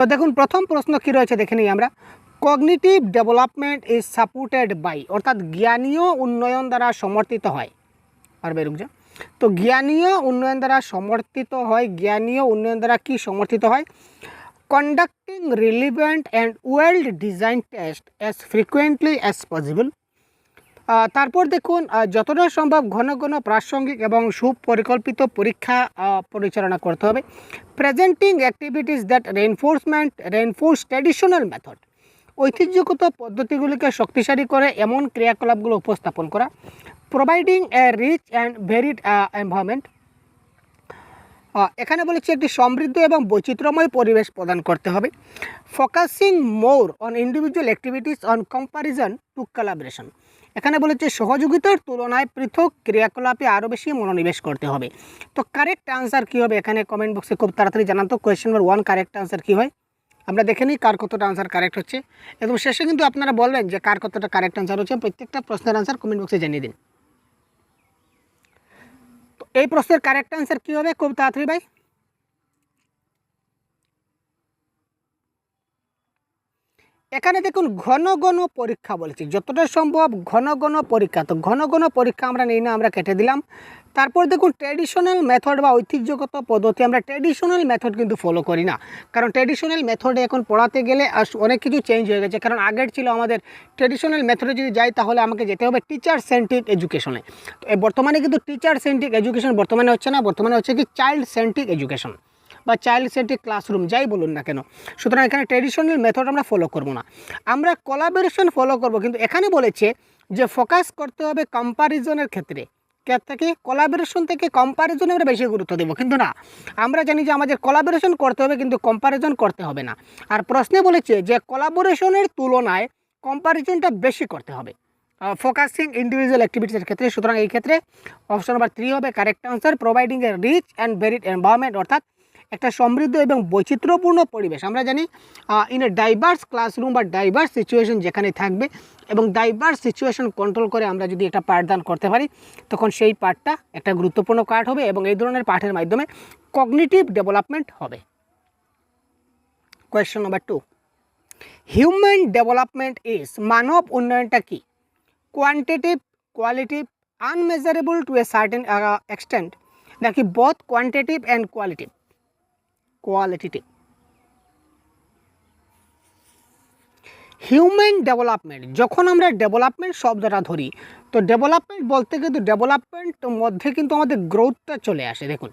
তো দেখুন প্রথম প্রশ্ন কি রয়েছে দেখে নিই আমরা। Cognitive development is supported by, অর্থাৎ জ্ঞানীয় উন্নয়ন দ্বারা সমর্থিত হয়। আর বেরুক যা। তো জ্ঞানীয় উন্নয়ন দ্বারা সমর্থিত হয়, জ্ঞানীয় উন্নয়ন দ্বারা কি সমর্থিত হয়? Conducting relevant and well design test as frequently as possible. তারপর দেখুন যতটা সম্ভব ঘন ঘন প্রাসঙ্গিক এবং সুপরিকল্পিত পরীক্ষা পরিচালনা করতে হবে। Presenting activities that reinforce traditional method, ঐতিহ্যগত পদ্ধতিগুলিকে শক্তিশালী করে এমন ক্রিয়াকলাপগুলো উপস্থাপন করা। Providing a rich and varied environment, এখানে বলেছি একটি সমৃদ্ধ এবং বৈচিত্র্যময় পরিবেশ প্রদান করতে হবে। Focusing more on individual activities on comparison two collaboration, এখানে বলেছে সহযোগিতার তুলনায় পৃথক ক্রিয়াকলাপে আরও বেশি মনোনিবেশ করতে হবে। তো কারেক্ট আনসার কী হবে এখানে কমেন্ট বক্সে খুব তাড়াতাড়ি জানান তো। কোয়েশ্চেন নাম্বার 1 কারেক্ট আনসার কী হয় আমরা দেখে নিই, কার কতটা আনসার কারেক্ট হচ্ছে। এবং শেষে কিন্তু আপনারা বলবেন যে কার কতটা কারেক্ট আনসার হচ্ছে। প্রত্যেকটা প্রশ্নের আনসার কমেন্ট বক্সে জানিয়ে দিন। তো এই প্রশ্নের কারেক্ট আনসার কী হবে খুব তাড়াতাড়ি ভাই? এখানে দেখুন ঘন ঘন পরীক্ষা বলেছি, যতটা সম্ভব ঘন ঘন পরীক্ষা। তো ঘন ঘন পরীক্ষা আমরা নিই না, আমরা কেটে দিলাম। তারপর দেখুন ট্র্যাডিশনাল মেথড বা ঐতিহ্যগত পদ্ধতি, আমরা ট্র্যাডিশনাল মেথড কিন্তু ফলো করি না, কারণ ট্র্যাডিশনাল মেথডে এখন পড়াতে গেলে অনেক কিছু চেঞ্জ হয়ে গেছে। কারণ আগের ছিল আমাদের ট্র্যাডিশনাল মেথডে যদি যাই তাহলে আমাকে যেতে হবে টিচার সেন্ট্রিক এডুকেশনে। তো বর্তমানে কিন্তু টিচার সেন্ট্রিক এডুকেশন বর্তমানে হচ্ছে না, বর্তমানে হচ্ছে কি চাইল্ড সেন্ট্রিক এডুকেশন বা চাইল্ড সেন্ট্রিক ক্লাসরুম, যাই বলুন না কেন। সুতরাং এখানে ট্র্যাডিশনাল মেথড আমরা ফলো করব না, আমরা কোলাবোরেশন ফলো করব। কিন্তু এখানে বলেছে যে ফোকাস করতে হবে কম্প্যারিজনের ক্ষেত্রে, থেকে কোলাবোরেশন থেকে কম্প্যারিজনে আমরা বেশি গুরুত্ব দেবো। কিন্তু না, আমরা জানি যে আমাদের কোলাবোরেশন করতে হবে কিন্তু কম্প্যারিজন করতে হবে না। আর প্রশ্নে বলেছে যে কোলাবোরেশনের তুলনায় কম্প্যারিজনটা বেশি করতে হবে ফোকাসিং ইন্ডিভিজুয়াল অ্যাক্টিভিটিসের ক্ষেত্রে। সুতরাং এই ক্ষেত্রে অপশন নাম্বার 3 হবে correct answer. Providing a rich and varied environment, অর্থাৎ একটা সমৃদ্ধ এবং বৈচিত্র্যপূর্ণ পরিবেশ। আমরা জানি ইন এ ডাইভার্স ক্লাসরুম বা ডাইভার্স সিচুয়েশন যেখানে থাকবে এবং ডাইভার্স সিচুয়েশন কন্ট্রোল করে আমরা যদি একটা পাঠদান করতে পারি তখন সেই পাঠটা একটা গুরুত্বপূর্ণ পাঠ হবে এবং এই ধরনের পাঠের মাধ্যমে কগনিটিভ ডেভেলপমেন্ট হবে। Question number 2, human development is, মানব উন্নয়নটা কি? Quantitative, qualitative, unmeasurable to a certain extent, নাকি both quantitative and qualitative? Qualitative. Human development, যখন আমরা ডেভেলপমেন্ট শব্দটা ধরি তো ডেভেলপমেন্ট বলতে কিন্তু ডেভেলপমেন্ট মধ্যে কিন্তু আমাদের গ্রোথটা চলে আসে। দেখুন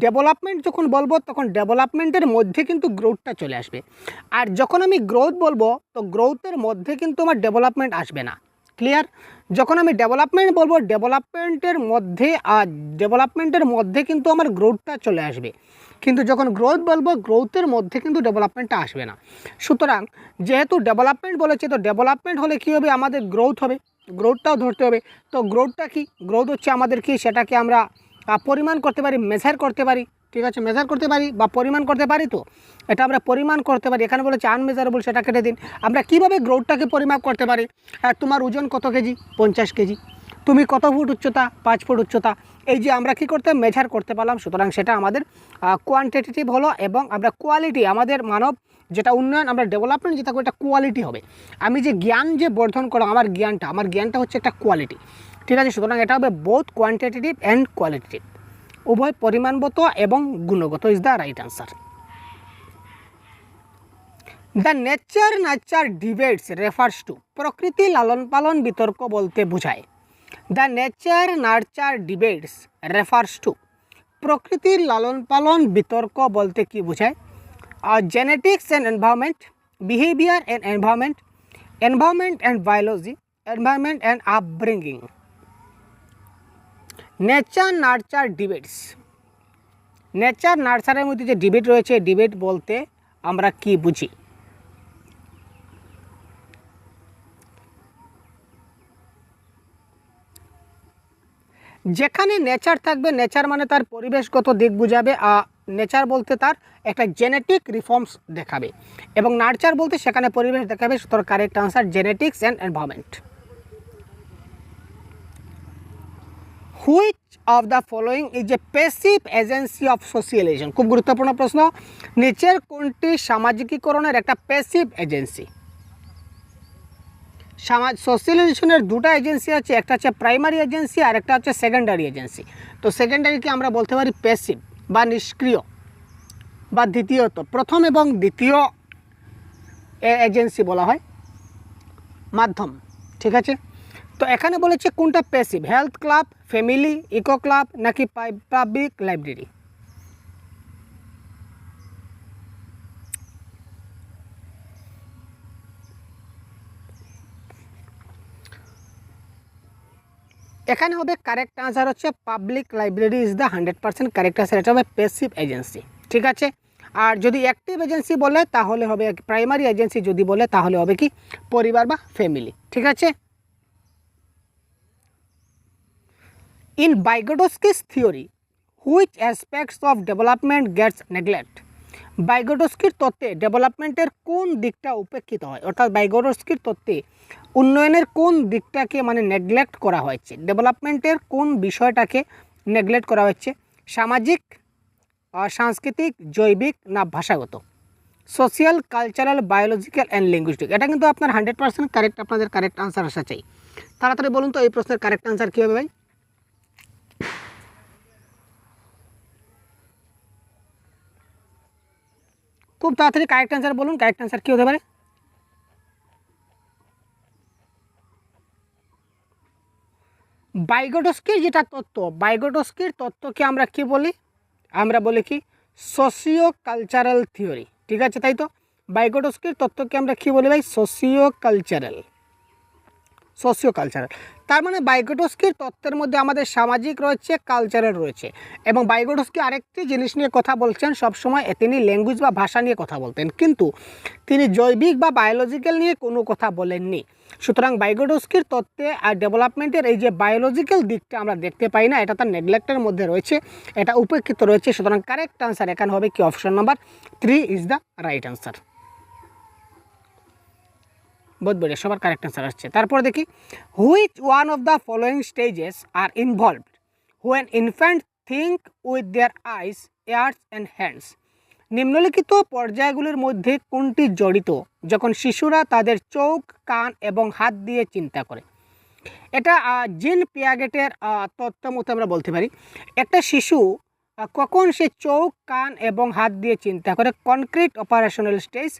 ডেভেলপমেন্ট যখন বলবো তখন ডেভেলপমেন্টের মধ্যে কিন্তু গ্রোথটা চলে আসবে, আর যখন আমি গ্রোথ বলবো তো গ্রোথের মধ্যে কিন্তু আমার ডেভেলপমেন্ট আসবে না। ক্লিয়ার? যখন আমি ডেভেলপমেন্ট বলবো ডেভেলপমেন্টের মধ্যে কিন্তু আমার গ্রোথটা চলে আসবে, কিন্তু যখন গ্রোথ বলবো গ্রোথের মধ্যে কিন্তু ডেভেলপমেন্টটা আসবে না। সুতরাং যেহেতু ডেভেলপমেন্ট বলেছে তো ডেভেলপমেন্ট হলে কী হবে, আমাদের গ্রোথ হবে, গ্রোথটাও ধরতে হবে। তো গ্রোথটা কি? গ্রোথ হচ্ছে আমাদের কি, সেটাকে আমরা পরিমাণ করতে পারি, মেজার করতে পারি। ঠিক আছে, মেজার করতে পারি বা পরিমাণ করতে পারি। তো এটা আমরা পরিমাণ করতে পারি, এখানে বলেছে আনমেজারেবল, সেটা কেটে দিন। আমরা কিভাবে গ্রোথটাকে পরিমাপ করতে পারি? তোমার ওজন কত কেজি? 50 কেজি। তুমি কত ফুট উচ্চতা? 5 ফুট উচ্চতা। এই যে আমরা কি করতে মেজার করতে পারলাম, সুতরাং সেটা আমাদের কোয়ান্টিটেটিভ হলো। এবং আমরা কোয়ালিটি, আমাদের মানব যেটা উন্নয়ন, আমরা ডেভেলপমেন্ট যেটা করি এটা কোয়ালিটি হবে। আমি যে জ্ঞান যে বর্ধন করা, আমার জ্ঞানটা হচ্ছে একটা কোয়ালিটি। ঠিক আছে, সুতরাং এটা হবে বোথ কোয়ান্টিটেটিভ অ্যান্ড কোয়ালিটেটিভ, উভয় পরিমাণগত এবং গুণগত is the right answer. The nature nurture debates refers to, প্রকৃতি লালন পালন বিতর্ক বলতে বোঝায়। The nature nurture debates refers to, প্রকৃতির লালন পালন বিতর্ক বলতে কি বোঝায়? Genetics and environment, behaviour and environment, environment and biology, environment and upbringing. Nature nurture debates, nature নার্চারের মধ্যে যে ডিবেট রয়েছে, ডিবেট বলতে আমরা কি বুঝি? যেখানে নেচার থাকবে, নেচার মানে তার পরিবেশগত দিক বুঝাবে, নেচার বলতে তার একটা জেনেটিক রিফর্মস দেখাবে, এবং নার্চার বলতে সেখানে পরিবেশ দেখাবে। সুতরাং correct answer genetics and environment. Which of the following is A passive agency of socialisation? খুব গুরুত্বপূর্ণ প্রশ্ন। নিচের কোনটি সামাজিকীকরণের একটা প্যাসিভ এজেন্সি? সোশিয়ালাইজেশনের দুটো এজেন্সি আছে, একটা হচ্ছে প্রাইমারি এজেন্সি আর একটা হচ্ছে সেকেন্ডারি এজেন্সি। তো সেকেন্ডারিকে আমরা বলতে পারি প্যাসিভ বা নিষ্ক্রিয়, বা দ্বিতীয়ত প্রথম এবং দ্বিতীয় এজেন্সি বলা হয় মাধ্যম। ঠিক আছে, তো এখানে বলেছে কোনটা passive, health club, family, eco club নাকি পাবলিক লাইব্রেরি? এখানে হবে কারেক্ট আনসার হচ্ছে public library is the 100% correct answer. এটা হবে প্যাসিভ এজেন্সি। ঠিক আছে, আর যদি অ্যাক্টিভ এজেন্সি বলে তাহলে হবে প্রাইমারি এজেন্সি, যদি বলে তাহলে হবে কি পরিবার বা ফ্যামিলি। ঠিক আছে, in Vygotsky's theory which aspects of development gets neglect? বাইগোটস্কির তত্ত্বে ডেভেলপমেন্টের কোন দিকটা উপেক্ষিত হয়, অর্থাৎ বাইগোটস্কির তত্ত্বে উন্নয়নের কোন দিকটাকে মানে নেগলেক্ট করা হয়েছে, ডেভেলপমেন্টের কোন বিষয়টাকে নেগলেক্ট করা হচ্ছে? সামাজিক, সাংস্কৃতিক, জৈবিক না ভাষাগত? Social, cultural, biological and linguistic. এটা কিন্তু আপনার 100% কারেক্ট, আপনাদের কারেক্ট আনসার আসা চাই। তাড়াতাড়ি বলুন তো এই প্রশ্নের কারেক্ট আনসার কী হবে ভাই? খুব তাড়াতাড়ি কারেক্ট আনসার বলুন, কারেক্ট আনসার কী হতে পারে? বাইগোটস্কির যেটা তত্ত্ব, বাইগোটস্কির তত্ত্বকে আমরা কি বলি? আমরা বলি কি সোশিও কালচারাল থিওরি। ঠিক আছে, তাই তো বাইগোটস্কির তত্ত্বকে আমরা কি বলি ভাই? Socio cultural. তার মানে বাইগোটস্কির তত্ত্বের মধ্যে আমাদের সামাজিক রয়েছে, কালচারাল রয়েছে। এবং বাইগোটস্কি আরেকটি জিনিস নিয়ে কথা বলছেন সবসময়, তিনি ল্যাঙ্গুয়েজ বা ভাষা নিয়ে কথা বলতেন, কিন্তু তিনি জৈবিক বা বায়োলজিক্যাল নিয়ে কোনো কথা বলেননি। সুতরাং বাইগোটস্কির তত্ত্বে আর ডেভেলপমেন্টের এই যে বায়োলজিক্যাল দিকটা আমরা দেখতে পাই না, এটা তার নেগলেক্টের মধ্যে রয়েছে, এটা উপেক্ষিত রয়েছে। সুতরাং কারেক্ট আনসার এখানে হবে কি option number 3 is the right answer. বহুত বড়িয়া, সবার কারেক্ট আনসার আসছে। তারপর দেখি which one of the following stages are involved when infant think with their eyes, ears and hands? নিম্নলিখিত পর্যায়গুলির মধ্যে কোনটি জড়িত যখন শিশুরা তাদের চোখ, কান এবং হাত দিয়ে চিন্তা করে? এটা জিন পিয়াগেটের তত্ত্ব মতো আমরা বলতে পারি। একটা শিশু কখন সে চোখ, কান এবং হাত দিয়ে চিন্তা করে? Concrete operational stage,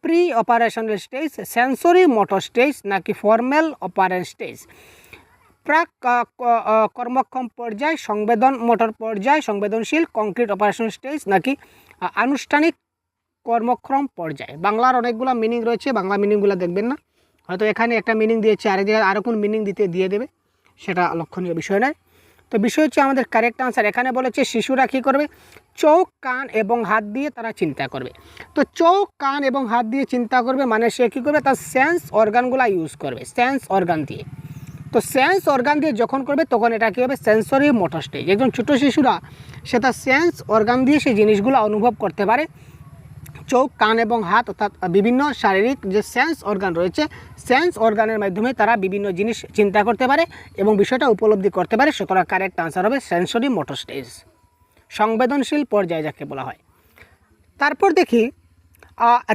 pre operational stage, sensory motor stage নাকি ফর্মাল অপারেশন স্টেজ? প্রাক কর্মক্ষম পর্যায়, সংবেদন মোটর পর্যায়, সংবেদনশীল কংক্রিট অপারেশন স্টেজ নাকি আনুষ্ঠানিক কর্মক্ষম পর্যায়? বাংলার অনেকগুলো মিনিং রয়েছে, বাংলা মিনিংগুলো দেখবেন না, হয়তো এখানে একটা মিনিং দিয়েছে, আরেক জায়গায় আরও কোন মিনিং দিয়ে দেবে, সেটা লক্ষণীয় বিষয় নয়। তো বিষয় হচ্ছে আমাদের কারেক্ট আনসার এখানে বলেছে শিশুরা কী করবে? চোখ, কান এবং হাত দিয়ে তারা চিন্তা করবে। তো চোখ, কান এবং হাত দিয়ে চিন্তা করবে মানে সে কী করবে? তার সেন্স অর্গানগুলো ইউজ করবে, সেন্স অর্গান দিয়ে। তো সেন্স অর্গান দিয়ে যখন করবে তখন এটা কী হবে? Sensory motor stage. একজন ছোটো শিশুরা সে তার সেন্স অর্গান দিয়ে সেই জিনিসগুলো অনুভব করতে পারে। চোখ, কান এবং হাত অর্থাৎ বিভিন্ন শারীরিক যে সেন্স অর্গান রয়েছে, সেন্স অর্গানের মাধ্যমে তারা বিভিন্ন জিনিস চিন্তা করতে পারে এবং বিষয়টা উপলব্ধি করতে পারে। সুতরাং কারেক্ট আনসার হবে সেন্সরি মোটর স্টেজ, সংবেদনশীল পর্যায় যাকে বলা হয়। তারপর দেখি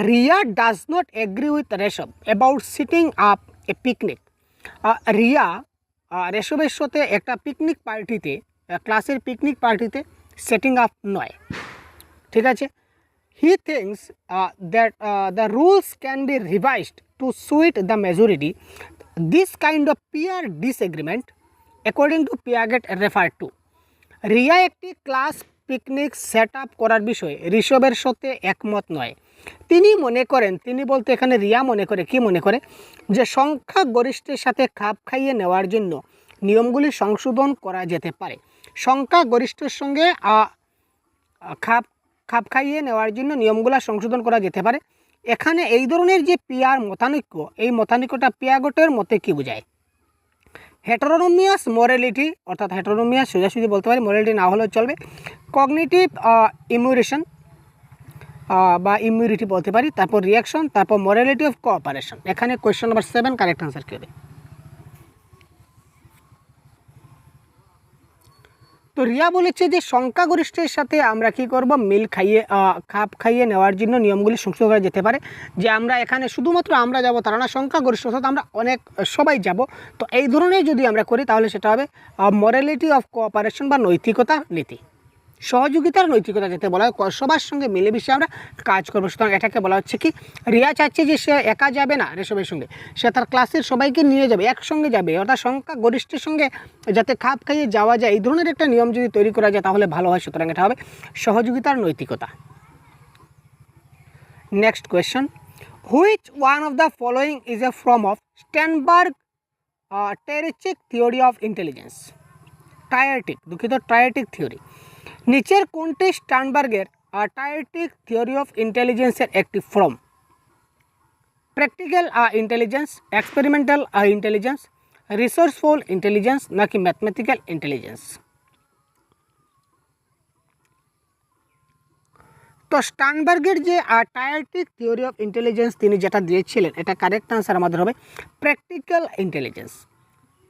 Riya does not agree with Rishabh about sitting up a picnic. Riya রেশবের সাথে একটা পিকনিক পার্টিতে, ক্লাসের পিকনিক পার্টিতে সেটিং আপ নয়। ঠিক আছে, he thinks that the rules can be revised to suit the majority. This kind of peer disagreement, according to Piaget, referred to. Riya একটি ক্লাস পিকনিক সেট আপ করার বিষয়ে ঋষভের সাথে একমত নয়। তিনি মনে করেন, তিনি বলতে এখানে রিয়া মনে করে, কি মনে করে? যে সংখ্যাগরিষ্ঠের সাথে খাপ খাইয়ে নেওয়ার জন্য নিয়মগুলি সংশোধন করা যেতে পারে। সংখ্যাগরিষ্ঠের সঙ্গে খাপ খাইয়ে নেওয়ার জন্য নিয়মগুলো সংশোধন করা যেতে পারে। এখানে এই ধরনের যে পিয়ার মতানৈক্য, এই মতানৈক্যটা পিয়াগটের মতে কি বোঝায়? হেটারোনোমিয়াস মোরালিটি, অর্থাৎ হেটারোনোমিয়াস সোজাসুজি বলতে পারি, মোরালিটি না হলেও চলবে। কগনিটিভ ইমিউরেশন বা ইমিউনিটি বলতে পারি, তারপর রিয়াকশন, তারপর মোরালিটি অফ কোঅপারেশন। এখানে কোয়েশ্চেন নাম্বার 7 কারেক্ট আনসার কী হবে? তো রিয়া বলেছে যে সংখ্যাগরিষ্ঠের সাথে আমরা কি করব, মিল খাইয়ে খাপ খাইয়ে নেওয়ার জন্য নিয়মগুলি সংশোধন করা যেতে পারে। যে আমরা এখানে শুধুমাত্র আমরা যাব তারা না, সংখ্যাগরিষ্ঠ অর্থাৎ আমরা অনেক সবাই যাব। তো এই ধরনের যদি আমরা করি তাহলে সেটা হবে মরালিটি অফ কোঅপারেশন বা নৈতিকতার নীতি, সহযোগিতার নৈতিকতা যেতে বলা হয়, সবার সঙ্গে মিলেমিশে আমরা কাজ করবো। সুতরাং এটাকে বলা হচ্ছে কি, রিয়া চাচ্ছে যে সে একা যাবে না রেশমের সঙ্গে, সে তার ক্লাসের সবাইকে নিয়ে যাবে, একসঙ্গে যাবে, অর্থাৎ সংখ্যা গরিষ্ঠের সঙ্গে যাতে খাপ খাইয়ে যাওয়া যায় এই ধরনের একটা নিয়ম যদি তৈরি করা যায় তাহলে ভালো হয়। সুতরাং এটা হবে সহযোগিতার নৈতিকতা। Next question, which one of the following is a form of Sternberg triarchic theory of intelligence? Triarchic theory নিচের কোনটি স্টার্নবার্গের ট্রায়ার্টিক থিওরি অফ ইন্টেলিজেন্সের একটি ফর্ম? Practical intelligence, experimental intelligence, resourceful intelligence নাকি ম্যাথমেটিক্যাল ইন্টেলিজেন্স? তো স্টার্নবার্গের যে ট্রায়ার্টিক থিওরি অফ ইন্টেলিজেন্স তিনি যেটা দিয়েছিলেন, এটা কারেক্ট আনসার আমাদের হবে প্র্যাকটিক্যাল ইন্টেলিজেন্স।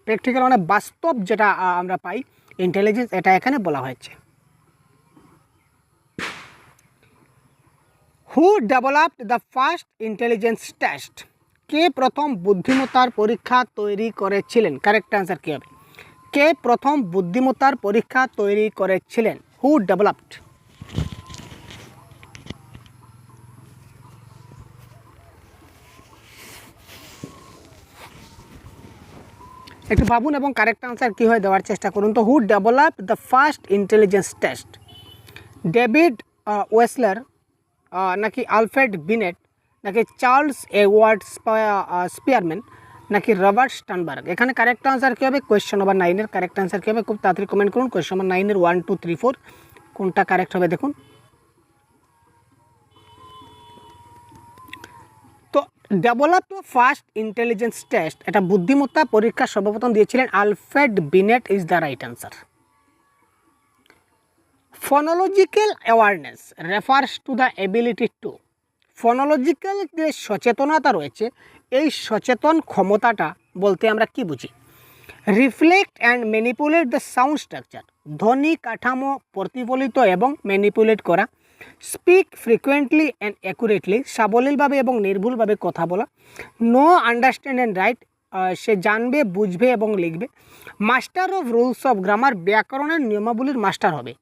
প্র্যাকটিক্যাল মানে বাস্তব যেটা আমরা পাই ইন্টেলিজেন্স, এটা এখানে বলা হয়েছে। Who developed the first intelligence test? কে প্রথম বুদ্ধিমত্তার পরীক্ষা তৈরি করেছিলেন? কারেক্ট আনসার কী হবে? কে প্রথম বুদ্ধিমত্তার পরীক্ষা তৈরি করেছিলেন? হু ডেভেলপড। একটু ভাবুন এবং কারেক্ট আনসার কী হয় দেওয়ার চেষ্টা করুন। তো who developed the first intelligence test? David Wechsler নাকি আলফ্রেড বিনেট নাকি চার্লস এডওয়ার্ড স্পিয়ারম্যান নাকি রবার্ট স্টার্নবার্গ? এখানে কারেক্ট আনসার কী হবে? কোয়েশ্চন নাম্বার 9-এর কারেক্ট আনসার কী হবে? খুব তাড়াতাড়ি কমেন্ট করুন। কোয়েশ্চন নাম্বার 9-এর 1, 2, 3, 4 কোনটা কারেক্ট হবে দেখুন। তো ডেভেলপ ফার্স্ট ইন্টেলিজেন্স টেস্ট, এটা বুদ্ধিমত্তা পরীক্ষা সর্বপ্রথম দিয়েছিলেন Alfred Binet, is the right answer. Phonological awareness refers to the ability to. Phonological যে সচেতনতা রয়েছে, এই সচেতন ক্ষমতাটা বলতে আমরা কি বুঝি? Reflect and manipulate the sound structure, ধ্বনি কাঠামো প্রতিফলিত এবং ম্যানিপুলেট করা। স্পিক ফ্রিকুয়েন্টলি অ্যান্ড অ্যাকুরেটলি, সাবলীলভাবে এবং নির্ভুলভাবে কথা বলা। নো আন্ডারস্ট্যান্ড অ্যান্ড রাইট, সে জানবে, বুঝবে এবং লিখবে। Master of rules of grammar, ব্যাকরণের নিয়মাবলীর মাস্টার হবে,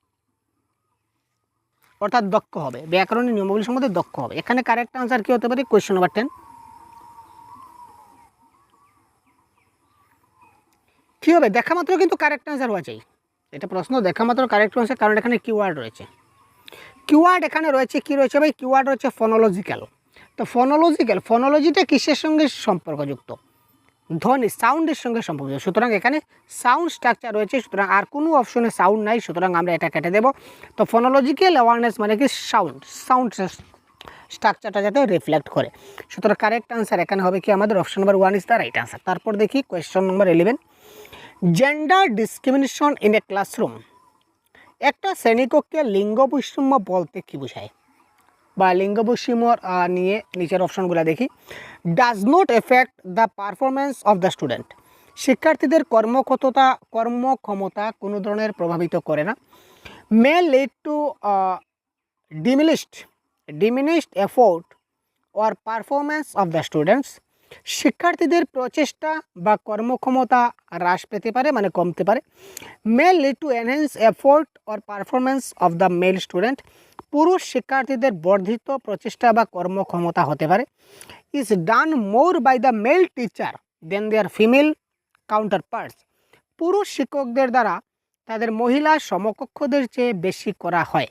অর্থাৎ দক্ষ হবে, ব্যাকরণের নিয়মাবলী সম্বন্ধে দক্ষ হবে। এখানে কারেক্ট আনসার কী হতে পারে? Question number 10। কী হবে? দেখা মাত্র কিন্তু কারেক্ট আনসার হওয়া চাই। এটা প্রশ্ন দেখা মাত্র কারেক্ট আনসার, কারণ এখানে কিওয়ার্ড রয়েছে। কিওয়ার্ড এখানে রয়েছে, কী রয়েছে ভাই? কিওয়ার্ড রয়েছে ফোনোলজিক্যাল। তো ফোনোলজিটা কিসের সঙ্গে সম্পর্কযুক্ত? ধ্বনি, সাউন্ডের সঙ্গে সম্পর্কযুক্ত। সুতরাং এখানে সাউন্ড স্ট্রাকচার রয়েছে, সুতরাং আর কোনো অপশনে সাউন্ড নাই, সুতরাং আমরা এটা কেটে দেব। তো ফোনোলজিক্যাল অ্যাওয়ারনেস মানে কি? সাউন্ড স্ট্রাকচারটা যাতে রিফ্লেক্ট করে। সুতরাং কারেক্ট আনসার এখানে হবে কি আমাদের? Option number 1 is the right answer. তারপর দেখি question number 11, gender discrimination in a classroom. একটা শ্রেণীকক্ষে লিঙ্গ বৈষম্য বলতে কী বোঝায়? বা লিঙ্গ বৈষম্য নিয়ে নিচের অপশনগুলো দেখি। Does not effect the performance of the student, শিক্ষার্থীদের কর্মক্ষমতা কোনো ধরনের প্রভাবিত করে না। মে lead two diminished effort or performance of the students, শিক্ষার্থীদের প্রচেষ্টা বা কর্মক্ষমতা হ্রাস পেতে পারে, মানে কমতে পারে। May lead to enhance effort or performance of the male student, পুরুষ শিক্ষার্থীদের বর্ধিত প্রচেষ্টা বা কর্মক্ষমতা হতে পারে। Is done more by the male teacher than their female counterparts, পুরুষ শিক্ষকদের দ্বারা তাদের মহিলা সমকক্ষদের চেয়ে বেশি করা হয়।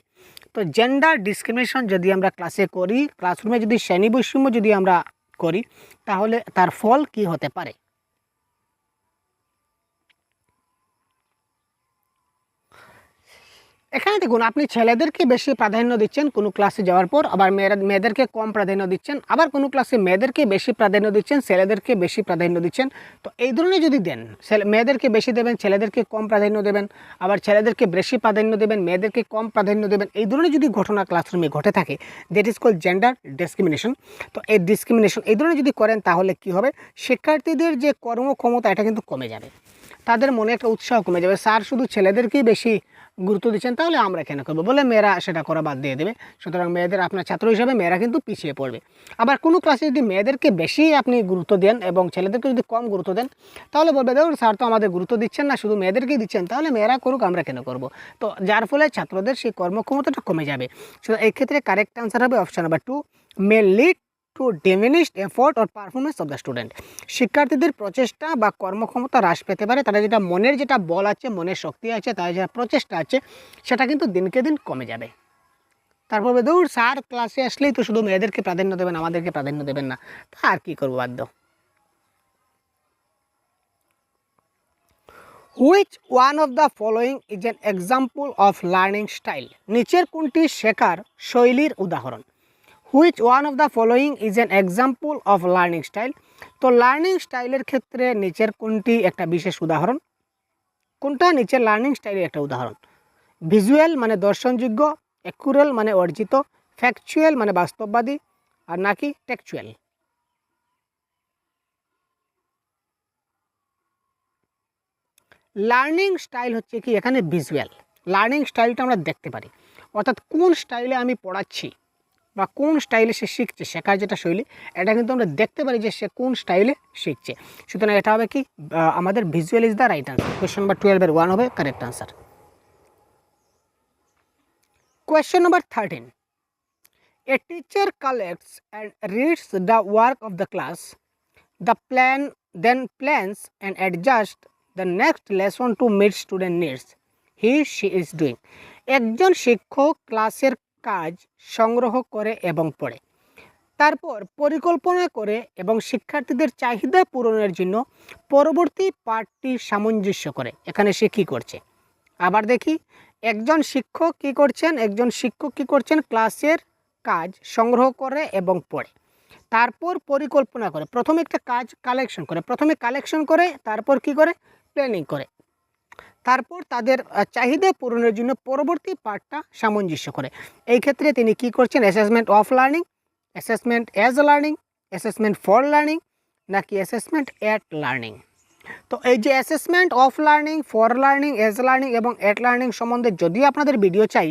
তো জেন্ডার ডিসক্রিমিনেশন যদি আমরা ক্লাসে করি, ক্লাসরুমে যদি শ্রেণী বৈষম্য যদি আমরা করি, তাহলে তার ফল কি হতে পারে? এখানে দেখুন, আপনি ছেলেদেরকে বেশি প্রাধান্য দিচ্ছেন কোনো ক্লাসে যাওয়ার পর, আবার মেয়েদেরকে কম প্রাধান্য দিচ্ছেন, আবার কোনো ক্লাসে মেয়েদেরকে বেশি প্রাধান্য দিচ্ছেন, ছেলেদেরকে বেশি প্রাধান্য দিচ্ছেন। তো এই ধরনের যদি দেন, মেয়েদেরকে বেশি দেবেন, ছেলেদেরকে কম প্রাধান্য দেবেন, আবার ছেলেদেরকে বেশি প্রাধান্য দেবেন, মেয়েদেরকে কম প্রাধান্য দেবেন, এই ধরনের যদি ঘটনা ক্লাসরুমে ঘটে থাকে, that is called gender discrimination. তো এই ডিসক্রিমিনেশন এই ধরনের যদি করেন তাহলে কি হবে? শিক্ষার্থীদের যে কর্মক্ষমতা এটা কিন্তু কমে যাবে, তাদের মনে একটা উৎসাহ কমে যাবে। স্যার শুধু ছেলেদেরকেই বেশি গুরুত্ব দিচ্ছেন তাহলে আমরা কেন করবো বলে মেয়েরা সেটা করা বাদ দিয়ে দেবে। সুতরাং মেয়েদের আপনার ছাত্র হিসাবে মেয়েরা কিন্তু পিছিয়ে পড়বে। আবার কোনো ক্লাসে যদি মেয়েদেরকে বেশি আপনি গুরুত্ব দেন এবং ছেলেদেরকে যদি কম গুরুত্ব দেন তাহলে বলবে দেখুন স্যার তো আমাদের গুরুত্ব দিচ্ছেন না, শুধু মেয়েদেরকেই দিচ্ছেন, তাহলে মেয়েরা করুক আমরা কেন করব। তো যার ফলে ছাত্রদের সেই কর্মক্ষমতাটা কমে যাবে। সুতরাং এই ক্ষেত্রে কারেক্ট আনসার হবে option number 2, May lead two diminished effort or performance of the student. শিক্ষার্থীদের প্রচেষ্টা বা কর্মক্ষমতা হ্রাস পেতে পারে, তারা যেটা মনের যেটা বল আছে, মনের শক্তি আছে, তার যেটা প্রচেষ্টা আছে সেটা কিন্তু দিনকে দিন কমে যাবে। তারপর দৌড় স্যার ক্লাসে আসলেই তো শুধু মেয়েদেরকে প্রাধান্য দেবেন, আমাদেরকে প্রাধান্য দেবেন না, তা আর কী করবো বাধ্য। Which one of the following is an example of learning style? নিচের কোনটি শেখার শৈলীর উদাহরণ? Which one of the following is an example of learning style? তো লার্নিং স্টাইলের ক্ষেত্রে নিচের কোনটি একটা বিশেষ উদাহরণ? কোনটা নিচের লার্নিং স্টাইলের একটা উদাহরণ? ভিজুয়াল মানে দর্শনযোগ্য, অ্যাকুরাল মানে অর্জিত, ফ্যাকচুয়াল মানে বাস্তববাদী, আর নাকি টেকচুয়াল? লার্নিং স্টাইল হচ্ছে কি এখানে ভিজুয়াল। লার্নিং স্টাইলটা আমরা দেখতে পারি, অর্থাৎ কোন স্টাইলে আমি পড়াচ্ছি বা কোন স্টাইলে সে শিখছে, শেখার যেটা শৈলী এটা কিন্তু আমরা দেখতে পারি যে সে কোন স্টাইলে শিখছে। সুতরাং এটা হবে কি আমাদের visual is the right answer. Question number 12 1 হবে correct answer. Question number 13, a teacher collects and reads the work of the class, the plan then plans and adjust the next lesson to meet student needs he she is doing. একজন শিক্ষক ক্লাসের কাজ সংগ্রহ করে এবং পড়ে, তারপর পরিকল্পনা করে এবং শিক্ষার্থীদের চাহিদা পূরণের জন্য পরবর্তী পাঠটি সামঞ্জস্য করে। এখানে সে কী করছে? আবার দেখি, একজন শিক্ষক কী করছেন? একজন শিক্ষক কী করছেন? ক্লাসের কাজ সংগ্রহ করে এবং পড়ে, তারপর পরিকল্পনা করে, প্রথমে একটা কাজ কালেকশন করে, প্রথমে কালেকশন করে, তারপর কি করে? প্ল্যানিং করে, তারপর তাদের চাহিদা পূরণের জন্য পরবর্তী পার্টটা সামঞ্জস্য করে। এই ক্ষেত্রে তিনি কি করছেন? Assessment of learning, assessment as learning, assessment for learning, নাকি অ্যাসেসমেন্ট অ্যাট লার্নিং? তো এই যে assessment of learning, for learning, as learning এবং অ্যাট লার্নিং সম্বন্ধে যদি আপনাদের ভিডিও চাই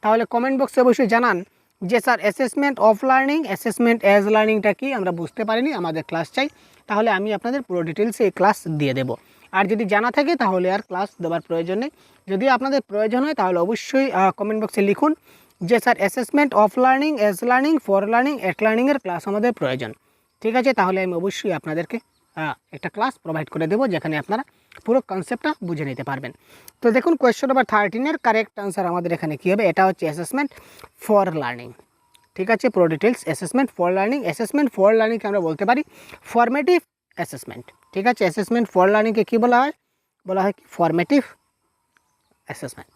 তাহলে কমেন্ট বক্সে অবশ্যই জানান যে sir assessment of learning, assessment as লার্নিংটা কি আমরা বুঝতে পারিনি, আমাদের ক্লাস চাই, তাহলে আমি আপনাদের পুরো ডিটেলসে এই ক্লাস দিয়ে দেবো। আর যদি জানা থাকে তাহলে আর ক্লাস দেওয়ার প্রয়োজন নেই। যদি আপনাদের প্রয়োজন হয় তাহলে অবশ্যই কমেন্ট বক্সে লিখুন যে sir assessment of learning, as learning, for learning, at লার্নিংয়ের ক্লাস আমাদের প্রয়োজন। ঠিক আছে, তাহলে আমি অবশ্যই আপনাদেরকে একটা ক্লাস প্রোভাইড করে দেবো যেখানে আপনারা পুরো কনসেপ্টটা বুঝে নিতে পারবেন। তো দেখুন কোয়েশ্চন নাম্বার 13-এর কারেক্ট আনসার আমাদের এখানে কী হবে? এটা হচ্ছে অ্যাসেসমেন্ট ফর লার্নিং। ঠিক আছে, পুরো details assessment for learning. Assessment for লার্নিংকে আমরা বলতে পারি ফরমেটিভ অ্যাসেসমেন্ট। ঠিক আছে, অ্যাসেসমেন্ট ফর লার্নিংকে কী বলা হয়? বলা হয় কি formative assessment.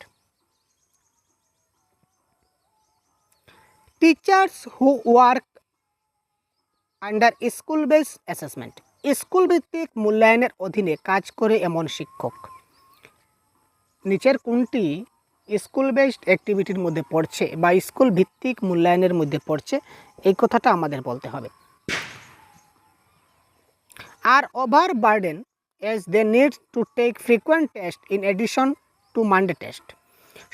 Teachers who work under school base assessment. School ভিত্তিক মূল্যায়নের অধীনে কাজ করে এমন শিক্ষক নিচের কোনটি স্কুল বেসড অ্যাক্টিভিটির মধ্যে পড়ছে বা স্কুল ভিত্তিক মূল্যায়নের মধ্যে পড়ছে? এই কথাটা আমাদের বলতে হবে। আর over burden as they need to take frequent tests in addition to Monday test।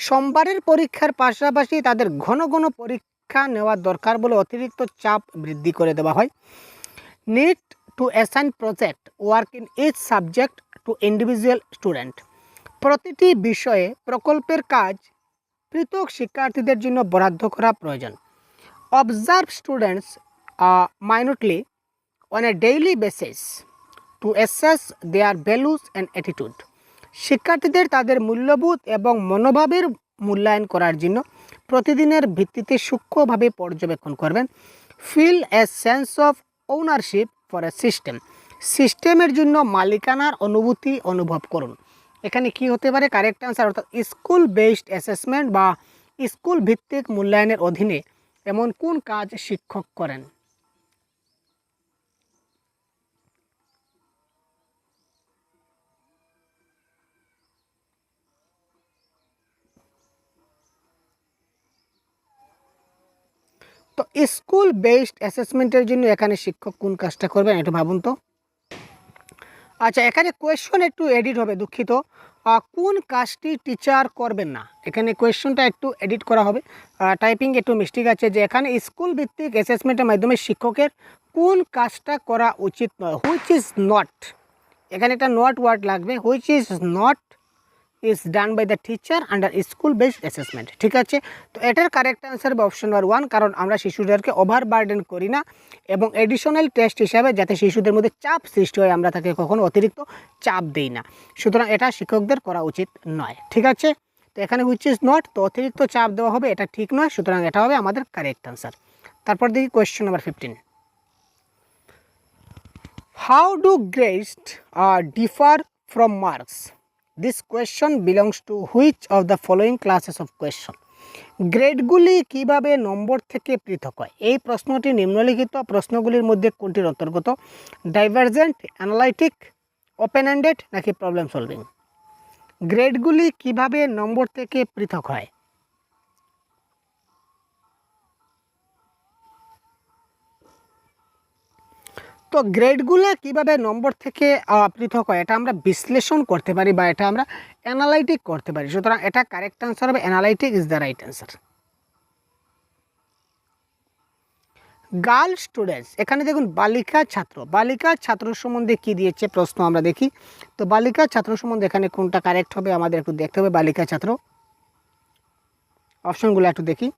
সোমবারের পরীক্ষার পাশাপাশি তাদের ঘন ঘন পরীক্ষা নেওয়া দরকার বলে অতিরিক্ত চাপ বৃদ্ধি করে দেওয়া হয়। Need to assign project work in each subject to individual student. প্রতিটি বিষয়ে প্রকল্পের কাজ পৃথক শিক্ষার্থীদের জন্য বরাদ্দ করা প্রয়োজন। Observe students minutely on a daily basis to assess their values and attitude। শিক্ষার্থীদের তাদের মূল্যবোধ এবং মনোভাবের মূল্যায়ন করার জন্য প্রতিদিনের ভিত্তিতে সূক্ষ্মভাবে পর্যবেক্ষণ করবেন। Feel a sense of ownership for a system. সিস্টেমের জন্য মালিকানার অনুভূতি অনুভব করুন। এখানে কি হতে পারে কারেক্ট আনসার? অর্থাৎ স্কুল বেসড অ্যাসেসমেন্ট বা স্কুল ভিত্তিক মূল্যায়নের অধীনে এমন কোন কাজ শিক্ষক করেন? তো স্কুল বেসড অ্যাসেসমেন্টের জন্য এখানে শিক্ষক কোন কাজটা করবেন একটু ভাবুন তো। আচ্ছা, এখানে কোয়েশ্চন একটু এডিট হবে, দুঃখিত। কোন কাজটি টিচার করবেন না? এখানে কোয়েশ্চনটা একটু এডিট করা হবে, টাইপিং একটু মিস্টেক আছে, যে এখানে স্কুল ভিত্তিক অ্যাসেসমেন্টের মাধ্যমে শিক্ষকের কোন কাজটা করা উচিত নয়, হুইচ ইজ নট, এখানে একটা নট ওয়ার্ড লাগবে, which is not is done by the teacher under school based assessment. ঠিক আছে, তো এটার কারেক্ট অ্যান্সার হবে অপশন নাম্বার 1, কারণ আমরা শিশুদেরকে ওভার বার্ডেন করি না এবং এডিশনাল টেস্ট হিসাবে যাতে শিশুদের মধ্যে চাপ সৃষ্টি হয় আমরা তাকে কখনো অতিরিক্ত চাপ দিই না, সুতরাং এটা শিক্ষকদের করা উচিত নয়। ঠিক আছে, তো এখানে হুইচ ইজ নট, তো অতিরিক্ত চাপ দেওয়া হবে, এটা ঠিক নয়, সুতরাং এটা হবে আমাদের কারেক্ট অ্যান্সার। তারপর দেখি question number 15, how do grades differ from marks? This question belongs to which of the following classes of question? গ্রেডগুলি কিভাবে নম্বর থেকে পৃথক হয়? এই প্রশ্নটি নিম্নলিখিত প্রশ্নগুলির মধ্যে কোনটির অন্তর্গত? ডাইভারজেন্ট, অ্যানালাইটিক, ওপেন এন্ডেড নাকি প্রবলেম সলভিং? গ্রেডগুলি কিভাবে নম্বর থেকে পৃথক হয়? তো গ্রেডগুলো কিভাবে নম্বর থেকে পৃথক হয় এটা আমরা বিশ্লেষণ করতে পারি বা এটা আমরা অ্যানালাইটিক করতে পারি, সুতরাং এটা কারেক্ট অ্যান্সার হবে analytic is the right answer. Girl students, এখানে দেখুন বালিকা ছাত্র, বালিকা ছাত্র সম্বন্ধে কি দিয়েছে প্রশ্ন আমরা দেখি। তো বালিকা ছাত্র সম্বন্ধে এখানে কোনটা কারেক্ট হবে আমাদের একটু দেখতে হবে। বালিকা ছাত্র অপশনগুলো একটু দেখি।